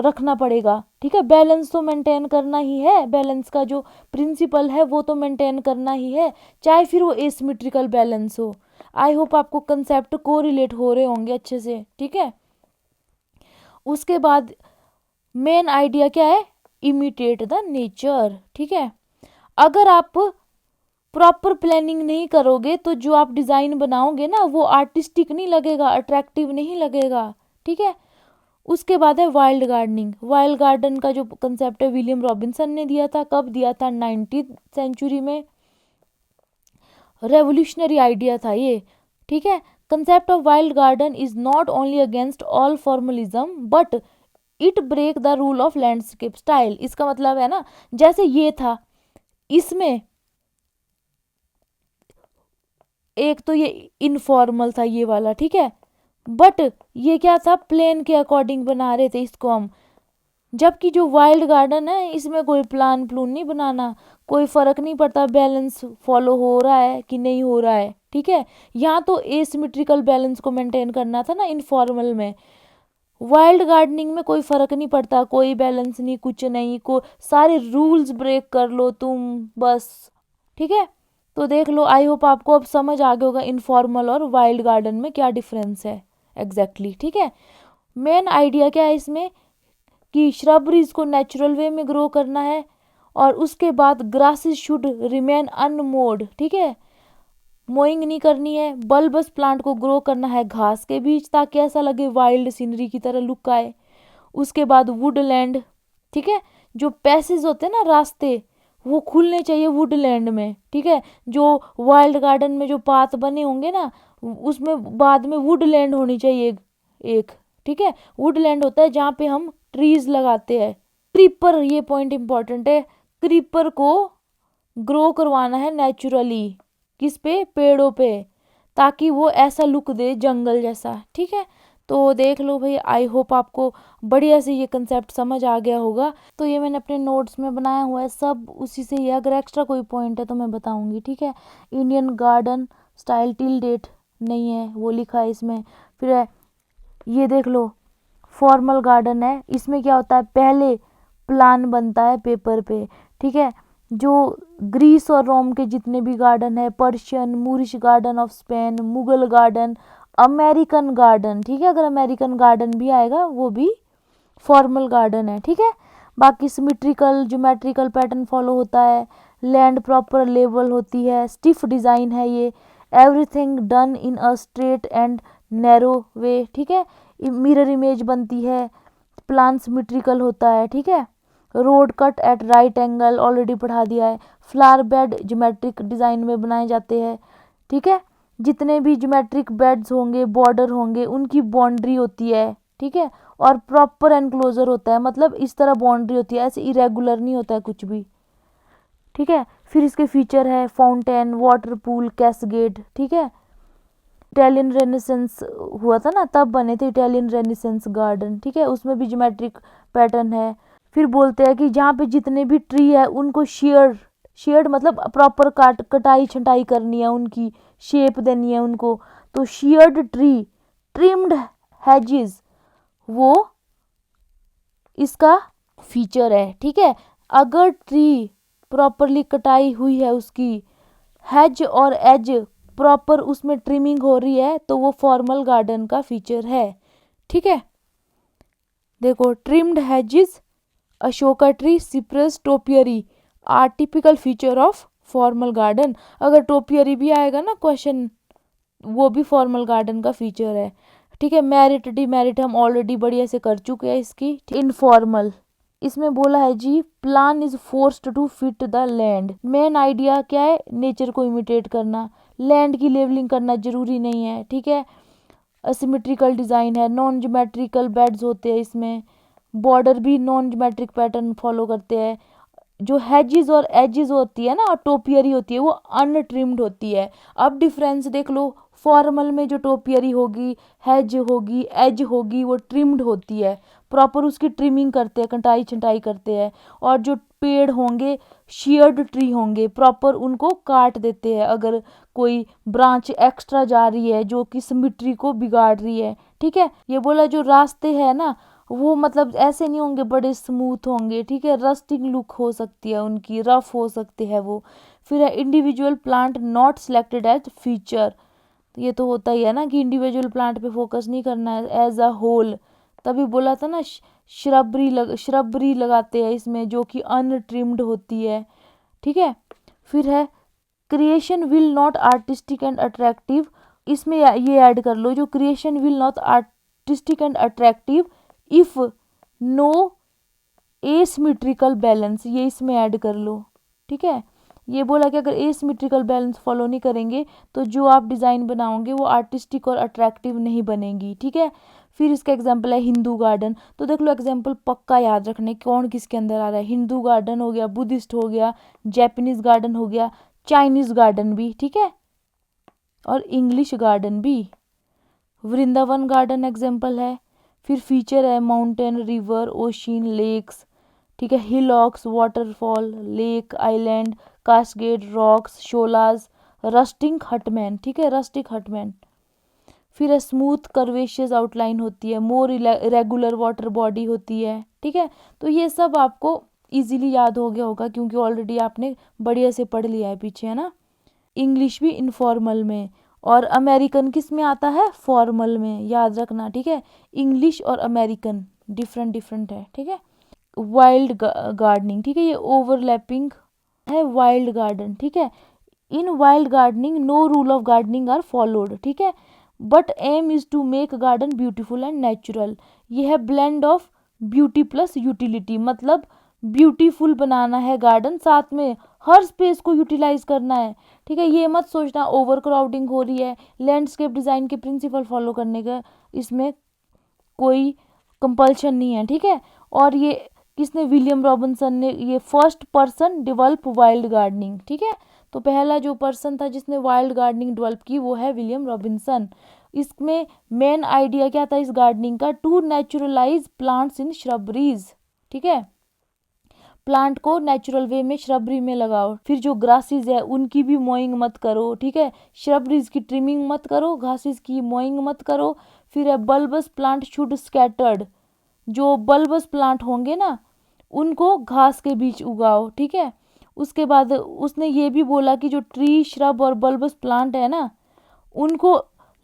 रखना पड़ेगा, ठीक है। बैलेंस तो मेंटेन करना ही है, बैलेंस का जो प्रिंसिपल है वो तो मेंटेन करना ही है, चाहे फिर वो एसिमेट्रिकल बैलेंस हो। आई होप आपको कंसेप्ट को रिलेट हो रहे होंगे अच्छे से, ठीक है। उसके बाद मेन आइडिया क्या है, इमिटेट द नेचर, ठीक है। अगर आप प्रॉपर प्लानिंग नहीं करोगे तो जो आप डिज़ाइन बनाओगे ना वो आर्टिस्टिक नहीं लगेगा, अट्रैक्टिव नहीं लगेगा, ठीक है। उसके बाद है वाइल्ड गार्डनिंग। वाइल्ड गार्डन का जो कंसेप्ट है विलियम रॉबिन्सन ने दिया था, कब दिया था, 19th सेंचुरी में, रेवोल्यूशनरी आइडिया था ये, ठीक है। Concept of wild garden is not only against all formalism but it break the rule of landscape style. इसका मतलब है ना, जैसे ये था, इसमें एक तो ये इनफॉर्मल था ये वाला, ठीक है, बट ये क्या था, प्लान के अकॉर्डिंग बना रहे थे इसको हम। जबकि जो वाइल्ड गार्डन है इसमें कोई प्लान प्लून नहीं बनाना, कोई फर्क नहीं पड़ता बैलेंस फॉलो हो रहा है कि नहीं हो रहा है, ठीक है। यहाँ तो एसिमेट्रिकल बैलेंस को मेंटेन करना था ना इनफॉर्मल में। वाइल्ड गार्डनिंग में कोई फर्क नहीं पड़ता, कोई बैलेंस नहीं, कुछ नहीं, को सारे रूल्स ब्रेक कर लो तुम बस, ठीक है। तो देख लो, आई होप आपको अब समझ आ गया होगा इनफॉर्मल और वाइल्ड गार्डन में क्या डिफरेंस है एग्जैक्टली, ठीक है। मेन आइडिया क्या है इसमें कि श्रबरीज को नेचुरल वे में ग्रो करना है, और उसके बाद ग्रासेस शुड रिमेन अनमोड, ठीक है, मोइंग नहीं करनी है। बल्बस प्लांट को ग्रो करना है घास के बीच, ताकि ऐसा लगे वाइल्ड सीनरी की तरह लुक आए। उसके बाद वुडलैंड, ठीक है, जो पैसेज होते हैं ना रास्ते, वो खुलने चाहिए वुडलैंड में, ठीक है। जो वाइल्ड गार्डन में जो पाथ बने होंगे ना, उसमें बाद में वुडलैंड होनी चाहिए एक, ठीक है। वुडलैंड होता है जहाँ पे हम ट्रीज लगाते हैं। क्रीपर, ये पॉइंट इंपॉर्टेंट है, क्रीपर को ग्रो करवाना है नेचुरली, किस पे, पेड़ों पे, ताकि वो ऐसा लुक दे जंगल जैसा, ठीक है। तो देख लो भाई, आई होप आपको बढ़िया से ये कंसेप्ट समझ आ गया होगा। तो ये मैंने अपने नोट्स में बनाया हुआ है सब उसी से ही, अगर एक्स्ट्रा कोई पॉइंट है तो मैं बताऊंगी, ठीक है। Indian garden style till date नहीं है, वो लिखा है इसमें। फिर है, ये देख लो, फॉर्मल गार्डन है, इसमें क्या होता है, पहले प्लान बनता है पेपर पे, ठीक है। जो ग्रीस और रोम के जितने भी गार्डन है, Persian, Moorish garden of Spain, Mughal garden, American garden, ठीक है, अगर अमेरिकन गार्डन भी आएगा वो भी फॉर्मल गार्डन है, ठीक है। बाकी सिमेट्रिकल ज्योमेट्रिकल पैटर्न फॉलो होता है, लैंड प्रॉपर लेवल होती है, स्टिफ डिज़ाइन है ये, everything done in a straight and narrow way, ठीक है। मिरर इमेज बनती है, प्लान सिमेट्रिकल होता है, ठीक है। Road cut at right angle already पढ़ा दिया है। फ्लावर बेड ज्योमेट्रिक डिज़ाइन में बनाए जाते हैं, ठीक है। जितने भी ज्योमेट्रिक बेड्स होंगे, बॉर्डर होंगे, उनकी बाउंड्री होती है, ठीक है। और प्रॉपर एनक्लोजर होता है, मतलब इस तरह बाउंड्री होती है, ऐसे इरेगुलर नहीं होता है कुछ भी, ठीक है। फिर इसके फीचर है फाउंटेन, वाटर पूल, कैसगेट, ठीक है। इटालियन रेनेसेंस हुआ था ना, तब बने थे इटालियन रेनेसेंस गार्डन, ठीक है, उसमें भी ज्योमेट्रिक पैटर्न है। फिर बोलते हैं कि जहाँ पे जितने भी ट्री है उनको शेयर्ड मतलब प्रॉपर कटाई छटाई करनी है, उनकी शेप देनी है उनको, तो शेयर्ड ट्री, ट्रिम्ड हैजेस, वो इसका फीचर है, ठीक है। अगर ट्री प्रॉपरली कटाई हुई है, उसकी हेज और एज प्रॉपर उसमें ट्रिमिंग हो रही है, तो वो फॉर्मल गार्डन का फीचर है, ठीक है। देखो, trimmed hedges, Ashoka tree, cypress, topiary are typical feature of formal garden. अगर टोपियरी भी आएगा ना क्वेश्चन, वो भी फॉर्मल गार्डन का फीचर है, ठीक है। मेरिट डिमेरिट हम ऑलरेडी बढ़िया से कर चुके हैं इसकी। इनफॉर्मल, इसमें बोला है जी, plan is forced to fit the land. Main idea क्या है, नेचर को इमिटेट करना, लैंड की लेवलिंग करना जरूरी नहीं है, ठीक है। असिमेट्रिकल डिज़ाइन है, नॉन ज्योमेट्रिकल बेड्स होते हैं इसमें, बॉर्डर भी नॉन ज्योमेट्रिक पैटर्न फॉलो करते हैं। जो हैजेस और एजेस होती है ना, और टोपियरी होती है, वो अनट्रिम्ड होती है। अब डिफरेंस देख लो, फॉर्मल में जो टोपियरी होगी, हैज होगी, एज होगी, वो ट्रिम्ड होती है, प्रॉपर उसकी ट्रिमिंग करते हैं, कटाई छटाई करते हैं। और जो पेड़ होंगे, शेयर्ड ट्री होंगे, प्रॉपर उनको काट देते हैं अगर कोई ब्रांच एक्स्ट्रा जा रही है जो कि सिमेट्री को बिगाड़ रही है, ठीक है। ये बोला जो रास्ते है ना, वो मतलब ऐसे नहीं होंगे, बड़े स्मूथ होंगे, ठीक है, रस्टिंग लुक हो सकती है उनकी, रफ हो सकते हैं वो। फिर है individual plant not selected as feature, तो ये तो होता ही है ना कि इंडिविजुअल प्लांट पे फोकस नहीं करना है, एज अ होल। तभी बोला था ना, श्रबरी लगाते हैं इसमें जो कि अनट्रिम्ड होती है, ठीक है। फिर है creation will not artistic and attractive, इसमें ये ऐड कर लो, जो creation will not artistic and attractive if no asymmetrical balance, ये इसमें ऐड कर लो, ठीक है। ये बोला कि अगर एसिमेट्रिकल बैलेंस फॉलो नहीं करेंगे तो जो आप डिज़ाइन बनाओगे वो आर्टिस्टिक और अट्रैक्टिव नहीं बनेगी, ठीक है। फिर इसका एग्जाम्पल है हिंदू गार्डन। तो देख लो एग्जाम्पल पक्का याद रखने कौन किसके अंदर आ रहा है। हिंदू गार्डन हो गया, बुद्धिस्ट हो गया, जापानीज गार्डन हो गया, चाइनीज गार्डन भी, ठीक है, और इंग्लिश गार्डन भी। वृंदावन गार्डन एग्जाम्पल है। फिर फीचर है माउंटेन, रिवर, ओशियन, लेक्स, ठीक है, hillocks, waterfall, lake, island, cascade, rocks, sholas, rusting hutment, ठीक है, रस्टिक हटमैन। फिर है स्मूथ कर्वेशियस आउटलाइन होती है, मोर रेगुलर वाटर बॉडी होती है, ठीक है। तो ये सब आपको इजीली याद हो गया होगा क्योंकि ऑलरेडी आपने बढ़िया से पढ़ लिया है पीछे, है ना। इंग्लिश भी इनफॉर्मल में और अमेरिकन किस में आता है, फॉर्मल में, याद रखना, ठीक है। इंग्लिश और अमेरिकन डिफरेंट डिफरेंट है, ठीक है। वाइल्ड गार्डनिंग, ठीक है, ये ओवरलैपिंग है वाइल्ड गार्डन, ठीक है। In wild gardening no rule of gardening are followed, ठीक है, but aim is to make garden beautiful and natural. ये है blend of beauty plus utility, मतलब ब्यूटीफुल बनाना है गार्डन, साथ में हर स्पेस को यूटिलाइज करना है, ठीक है। ये मत सोचना ओवर क्राउडिंग हो रही है, लैंडस्केप डिज़ाइन के प्रिंसिपल फॉलो करने का इसमें कोई कंपल्शन नहीं है, ठीक है। और ये किसने, विलियम रॉबिन्सन ने ये first person develop wild gardening, ठीक है। तो पहला जो पर्सन था जिसने वाइल्ड गार्डनिंग डेवलप की वो है विलियम रॉबिन्सन। इसमें मेन आइडिया क्या था इस गार्डनिंग का, टू नेचुरलाइज प्लांट्स इन श्रबरीज, ठीक है, प्लांट को नेचुरल वे में श्रबरी में लगाओ। फिर जो ग्रासेस है उनकी भी मोइंग मत करो, ठीक है, श्रबरीज की ट्रिमिंग मत करो, घासेस की मोइंग मत करो। फिर है बल्बस प्लांट शुड स्कैटर्ड, जो बल्बस प्लांट होंगे ना उनको घास के बीच उगाओ, ठीक है। उसके बाद उसने ये भी बोला कि जो ट्री, श्रब और बल्बस प्लांट है ना उनको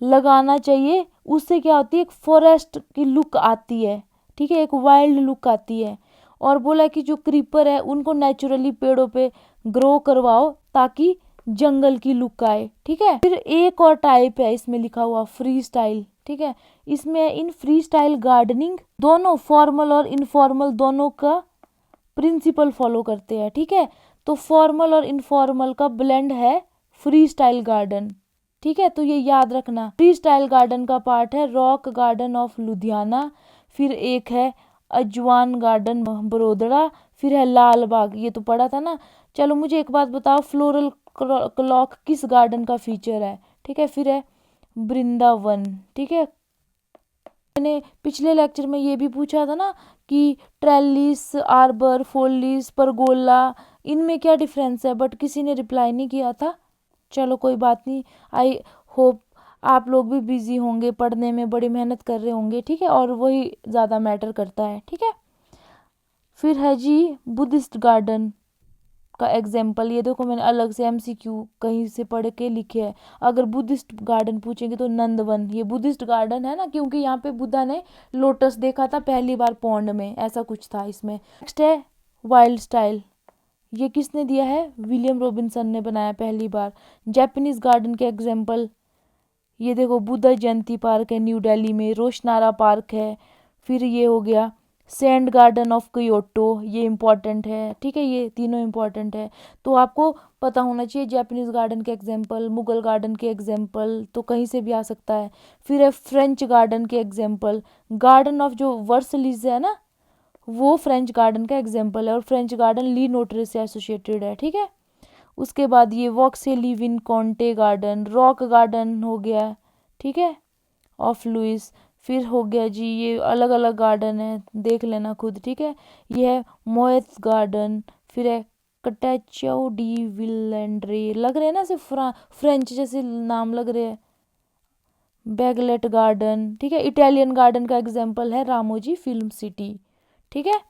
लगाना चाहिए, उससे क्या होती है, एक फॉरेस्ट की लुक आती है, ठीक है, एक वाइल्ड लुक आती है। और बोला कि जो क्रीपर है उनको नेचुरली पेड़ों पे ग्रो करवाओ ताकि जंगल की लुक आए, ठीक है। फिर एक और टाइप है इसमें लिखा हुआ फ्री स्टाइल, ठीक है। इसमें इन फ्री स्टाइल गार्डनिंग दोनों फॉर्मल और इनफॉर्मल दोनों का प्रिंसिपल फॉलो करते हैं, ठीक है। तो फॉर्मल और इनफॉर्मल का ब्लेंड है फ्री स्टाइल गार्डन, ठीक है। तो ये याद रखना, फ्री स्टाइल गार्डन का पार्ट है रॉक गार्डन ऑफ लुधियाना, फिर एक है अजवान गार्डन बड़ोदरा, फिर है लाल बाग, ये तो पढ़ा था ना। चलो मुझे एक बात बताओ, फ्लोरल क्लॉक किस गार्डन का फीचर है, ठीक है। फिर है वृंदावन, ठीक है। मैंने पिछले लेक्चर में ये भी पूछा था ना कि ट्रेलिस, आर्बर, फोलिस, परगोला, इनमें क्या डिफरेंस है, बट किसी ने रिप्लाई नहीं किया था। चलो कोई बात नहीं, आई होप आप लोग भी बिजी होंगे, पढ़ने में बड़ी मेहनत कर रहे होंगे, ठीक है, और वही ज़्यादा मैटर करता है, ठीक है। फिर है जी बुद्धिस्ट गार्डन का एग्जाम्पल, ये देखो मैंने अलग से एमसीक्यू कहीं से पढ़ के लिखे है। अगर बुद्धिस्ट गार्डन पूछेंगे तो नंदवन, ये बुद्धिस्ट गार्डन है ना क्योंकि यहाँ पे बुद्धा ने लोटस देखा था पहली बार पौंड में, ऐसा कुछ था इसमें। नेक्स्ट है वाइल्ड स्टाइल, ये किसने दिया है, विलियम रॉबिन्सन ने बनाया पहली बार। जापानीज गार्डन के एग्जाम्पल, ये देखो बुद्धा जयंती पार्क है न्यू दिल्ली में, रोशनारा पार्क है, फिर ये हो गया सैंड गार्डन ऑफ क्योटो, ये इम्पॉर्टेंट है, ठीक है, ये तीनों इम्पॉर्टेंट है। तो आपको पता होना चाहिए जापानीज गार्डन के एग्जाम्पल, मुगल गार्डन के एग्जाम्पल तो कहीं से भी आ सकता है। फिर है फ्रेंच गार्डन के एग्जाम्पल, गार्डन ऑफ जो वर्सलीज है ना वो फ्रेंच गार्डन का एग्जाम्पल है, और फ्रेंच गार्डन ली नोटरे से एसोसिएटेड है, ठीक है। उसके बाद ये Vaux le Vicomte garden, rock garden हो गया, ठीक है, ऑफ लुइस। फिर हो गया जी ये अलग अलग गार्डन है, देख लेना खुद, ठीक है। ये है मोएथ गार्डन, फिर है कटैचो डी विलेंड्रे, लग रहे हैं ना सिर्फ फ्रेंच जैसे नाम लग रहे हैं। बैगलेट गार्डन, ठीक है, इटालियन गार्डन का एग्जाम्पल है रामोजी फिल्म सिटी, ठीक है।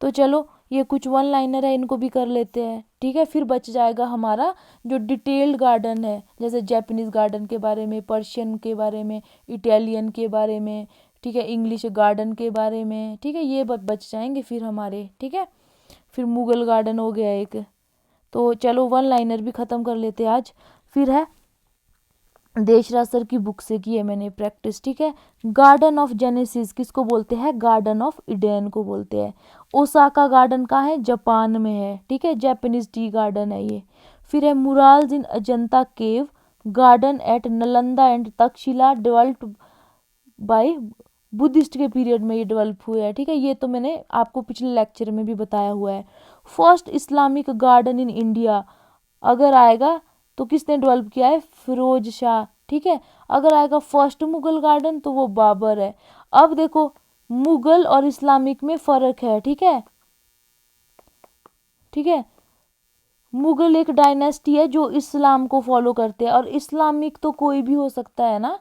तो चलो ये कुछ वन लाइनर है, इनको भी कर लेते हैं, ठीक है। फिर बच जाएगा हमारा जो डिटेल्ड गार्डन है, जैसे जापानीज गार्डन के बारे में, पर्शियन के बारे में, इटालियन के बारे में, ठीक है, इंग्लिश गार्डन के बारे में, ठीक है, ये बच जाएंगे फिर हमारे, ठीक है। फिर मुगल गार्डन हो गया एक। तो चलो वन लाइनर भी ख़त्म कर लेते हैं आज। फिर है देशराज सर की बुक से की है मैंने प्रैक्टिस, ठीक है। गार्डन ऑफ जेनेसिस किसको बोलते हैं, गार्डन ऑफ इडेन को बोलते हैं। ओसाका गार्डन कहाँ है, जापान में है, ठीक है, जापानीज टी गार्डन है ये। फिर है murals in Ajanta cave, garden eight Nalanda and Takshashila developed by Buddhist के पीरियड में ये डेवलप हुए हैं, ठीक है। ये तो मैंने आपको पिछले लेक्चर में भी बताया हुआ है। First Islamic garden in India अगर आएगा तो किसने डेवलप किया है, फिरोज शाह, ठीक है। अगर आएगा फर्स्ट मुगल गार्डन तो वो बाबर है। अब देखो मुगल और इस्लामिक में फर्क है, ठीक है, ठीक है। मुगल एक डायनेस्टी है जो इस्लाम को फॉलो करते हैं, और इस्लामिक तो कोई भी हो सकता है ना,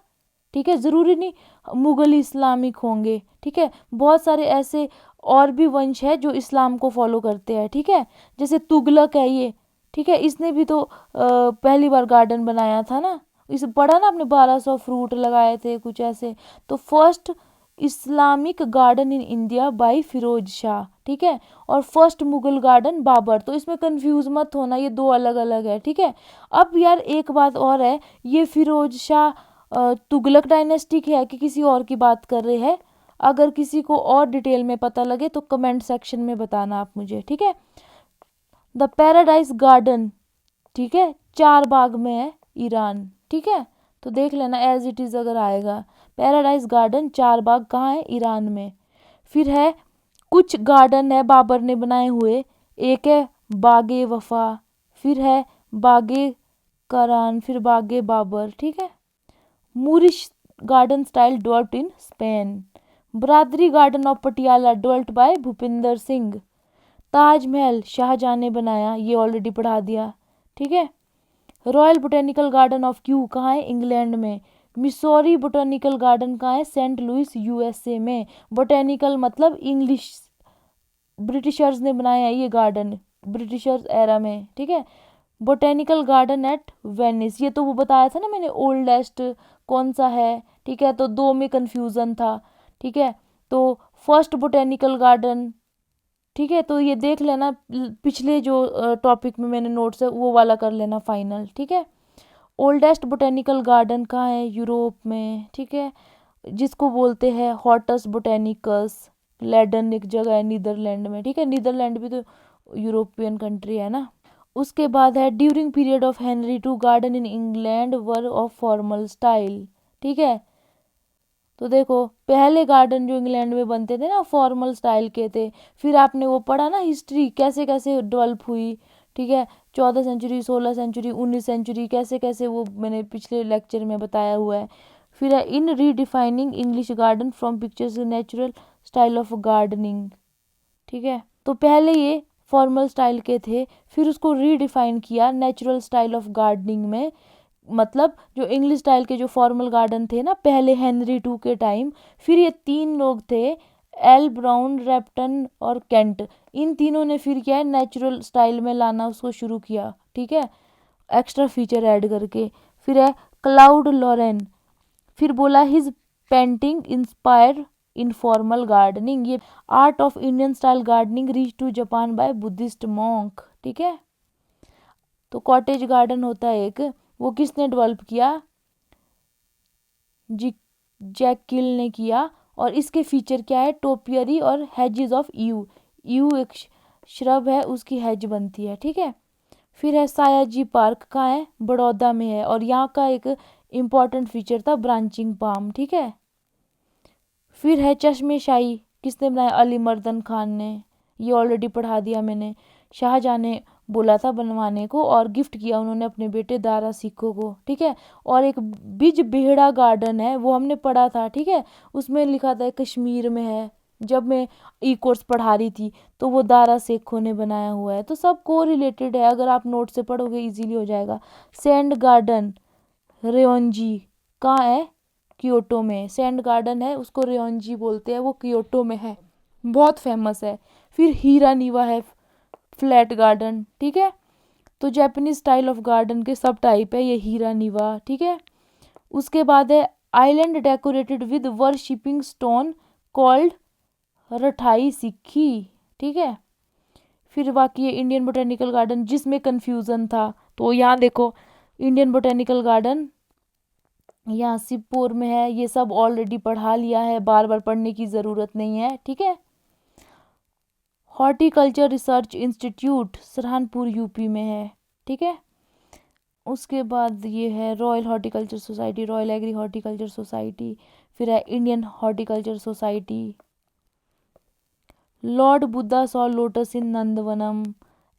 ठीक है, जरूरी नहीं मुगल इस्लामिक होंगे, ठीक है। बहुत सारे ऐसे और भी वंश है जो इस्लाम को फॉलो करते हैं, ठीक है। जैसे तुगलक है ये, ठीक है, इसने भी तो पहली बार गार्डन बनाया था ना, इसे पढ़ा ना आपने, 1200 फ्रूट लगाए थे कुछ ऐसे। तो first Islamic garden in India by Firoz Shah, ठीक है। और फर्स्ट मुगल गार्डन बाबर। तो इसमें कंफ्यूज मत होना, ये दो अलग अलग है, ठीक है। अब यार एक बात और है, ये फिरोज शाह तुगलक डायनेस्टी की है कि किसी और की बात कर रहे हैं? अगर किसी को और डिटेल में पता लगे तो कमेंट सेक्शन में बताना आप मुझे, ठीक है। द पैराडाइज गार्डन, ठीक है, चार बाग में है, ईरान, ठीक है। तो देख लेना एज इट इज अगर आएगा, पैराडाइज गार्डन चार बाग कहाँ है, ईरान में। फिर है कुछ गार्डन है बाबर ने बनाए हुए, एक है बागे वफा, फिर है बागे करान, फिर बागे बाबर, ठीक है। Moorish garden style developed in Spain. Baradari garden of Patiala developed by Bhupinder Singh. Taj Mahal Shah Jahan ने बनाया, ये ऑलरेडी पढ़ा दिया, ठीक है। Royal botanical garden of Kew कहाँ है, इंग्लैंड में। मिसौरी बोटेनिकल गार्डन कहाँ है, सेंट लुइस यूएसए में। बोटेनिकल मतलब इंग्लिश, ब्रिटिशर्स ने बनाया है ये गार्डन, ब्रिटिशर्स एरा में, ठीक है। बोटेनिकल गार्डन एट वेनिस, ये तो वो बताया था ना मैंने, ओल्डेस्ट कौन सा है, ठीक है। तो दो में कंफ्यूजन था, ठीक है। तो फर्स्ट बोटेनिकल गार्डन, ठीक है। तो ये देख लेना, पिछले जो टॉपिक में मैंने नोट्स है वो वाला कर लेना फाइनल, ठीक है। ओल्डेस्ट बोटेनिकल गार्डन कहाँ है, यूरोप में, ठीक है, जिसको बोलते हैं हॉटस बोटेनिकस। लेडन एक जगह है नीदरलैंड में, ठीक है, नीदरलैंड भी तो यूरोपियन कंट्री है ना। उसके बाद है during period of Henry two garden in England were of formal style, ठीक है। तो देखो पहले गार्डन जो इंग्लैंड में बनते थे ना फॉर्मल स्टाइल के थे। फिर आपने वो पढ़ा ना हिस्ट्री कैसे कैसे डेवलप हुई, ठीक है। 14 सेंचुरी, 16 सेंचुरी, 19 सेंचुरी, कैसे कैसे वो मैंने पिछले लेक्चर में बताया हुआ है। फिर है in redefining English garden from pictures natural style of gardening, ठीक है। तो पहले ये फॉर्मल स्टाइल के थे, फिर उसको रीडिफाइन किया नेचुरल स्टाइल ऑफ गार्डनिंग में। मतलब जो इंग्लिश स्टाइल के जो फॉर्मल गार्डन थे ना पहले हेनरी टू के टाइम, फिर ये तीन लोग थे, एल ब्राउन, रेप्टन और केंट, इन तीनों ने फिर क्या है नेचुरल स्टाइल में लाना उसको शुरू किया, ठीक है, एक्स्ट्रा फीचर ऐड करके। फिर है क्लाउड लॉरेन, फिर बोला his painting inspire informal gardening, ये art of Indian style gardening reach to Japan by Buddhist monk, ठीक है। तो कॉटेज गार्डन होता है एक, वो किसने डेवलप किया, जी जैकिल ने किया। और इसके फीचर क्या है, टोपियरी और हेजेस ऑफ यू, यू एक श्रब है उसकी हेज बनती है, ठीक है। फिर है सायाजी पार्क कहाँ है, बड़ौदा में है, और यहाँ का एक इम्पॉर्टेंट फीचर था ब्रांचिंग पाम, ठीक है। फिर है चश्मे शाही, किसने बनाया, अली मर्दन खान ने, ये ऑलरेडी पढ़ा दिया मैंने। शाहजहां ने बोला था बनवाने को और गिफ्ट किया उन्होंने अपने बेटे दारा सिक्को को, ठीक है। और एक बिज बेहड़ा गार्डन है वो हमने पढ़ा था, ठीक है, उसमें लिखा था कश्मीर में है, जब मैं ई कोर्स पढ़ा रही थी, तो वो दारा सेखो ने बनाया हुआ है। तो सब को रिलेटेड है, अगर आप नोट से पढ़ोगे इजीली हो जाएगा। सैंड गार्डन रेओंजी कहाँ है, क्योटो में, सैंड गार्डन है उसको रेओंजी बोलते हैं, वो क्योटो में है, बहुत फेमस है। फिर हीरा नीवा है फ्लैट गार्डन, ठीक है। तो जापानीज स्टाइल ऑफ गार्डन के सब टाइप है, ये हीरा नीवा, ठीक है। उसके बाद है island decorated with worshipping stone called रठाई सिक्की, ठीक है। फिर बाकी है इंडियन बोटेनिकल गार्डन जिसमें कंफ्यूजन था, तो यहाँ देखो इंडियन बोटेनिकल गार्डन यहाँ सिपोर में है, ये सब ऑलरेडी पढ़ा लिया है, बार बार पढ़ने की ज़रूरत नहीं है, ठीक है। Horticulture research institute Saharanpur UP में है, ठीक है। उसके बाद ये है royal horticulture society, royal agri horticulture society, फिर है Indian horticulture society. Lord Buddha saw lotus in Nandavanam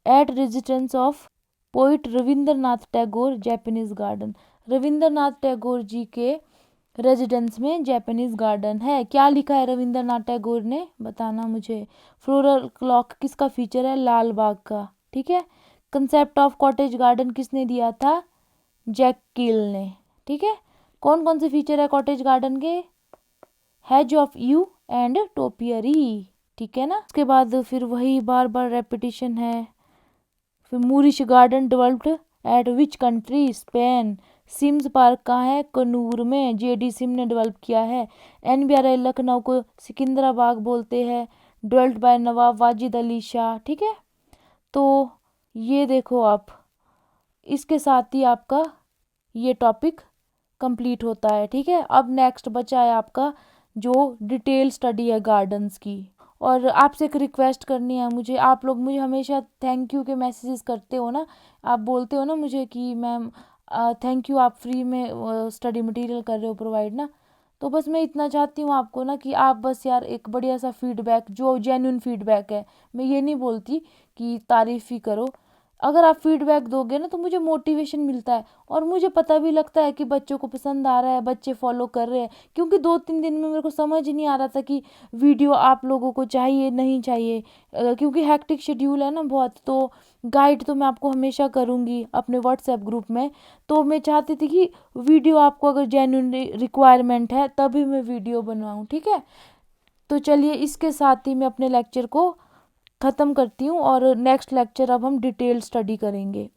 at residence of poet Rabindranath Tagore Japanese garden. Rabindranath Tagore ji के रेजिडेंस में जापानीज गार्डन है। क्या लिखा है रविंद्रनाथ टैगोर ने, बताना मुझे। फ्लोरल क्लॉक किसका फीचर है, लाल बाग का, ठीक है। कंसेप्ट ऑफ कॉटेज गार्डन किसने दिया था, जैक कील ने, ठीक है। कौन कौन से फीचर है कॉटेज गार्डन के, hedge of you and topiary, ठीक है ना। उसके बाद फिर वही बार बार रेपिटेशन है। फिर Moorish garden developed at which country, Spain. Sims Park कहाँ है, कनूर में, जेडी सिम ने डेवलप किया है। एनबीआरआई लखनऊ को सिकंदराबाग बोलते हैं, डेवलप्ड बाय नवाब वाजिद अली शाह, ठीक है। तो ये देखो आप, इसके साथ ही आपका ये टॉपिक कंप्लीट होता है, ठीक है। अब नेक्स्ट बचा है आपका जो डिटेल स्टडी है गार्डन्स की। और आपसे एक रिक्वेस्ट करनी है मुझे, आप लोग मुझे हमेशा थैंक यू के मैसेजेस करते हो ना, आप बोलते हो ना मुझे कि मैम थैंक यू, आप फ्री में स्टडी मटेरियल कर रहे हो प्रोवाइड ना। तो बस मैं इतना चाहती हूँ आपको ना कि आप बस यार एक बढ़िया सा फीडबैक, जो जेन्युइन फीडबैक है, मैं ये नहीं बोलती कि तारीफ़ ही करो, अगर आप फीडबैक दोगे ना तो मुझे मोटिवेशन मिलता है और मुझे पता भी लगता है कि बच्चों को पसंद आ रहा है, बच्चे फॉलो कर रहे हैं। क्योंकि 2-3 दिन में मेरे को समझ ही नहीं आ रहा था कि वीडियो आप लोगों को चाहिए नहीं चाहिए, क्योंकि हैक्टिक शेड्यूल है ना बहुत। तो गाइड तो मैं आपको हमेशा करूँगी अपने व्हाट्सएप ग्रुप में। तो मैं चाहती थी कि वीडियो आपको अगर जेन्युइन रिक्वायरमेंट है तभी मैं वीडियो बनवाऊँ, ठीक है। तो चलिए इसके साथ ही मैं अपने लेक्चर को ख़त्म करती हूँ और नेक्स्ट लेक्चर अब हम डिटेल स्टडी करेंगे।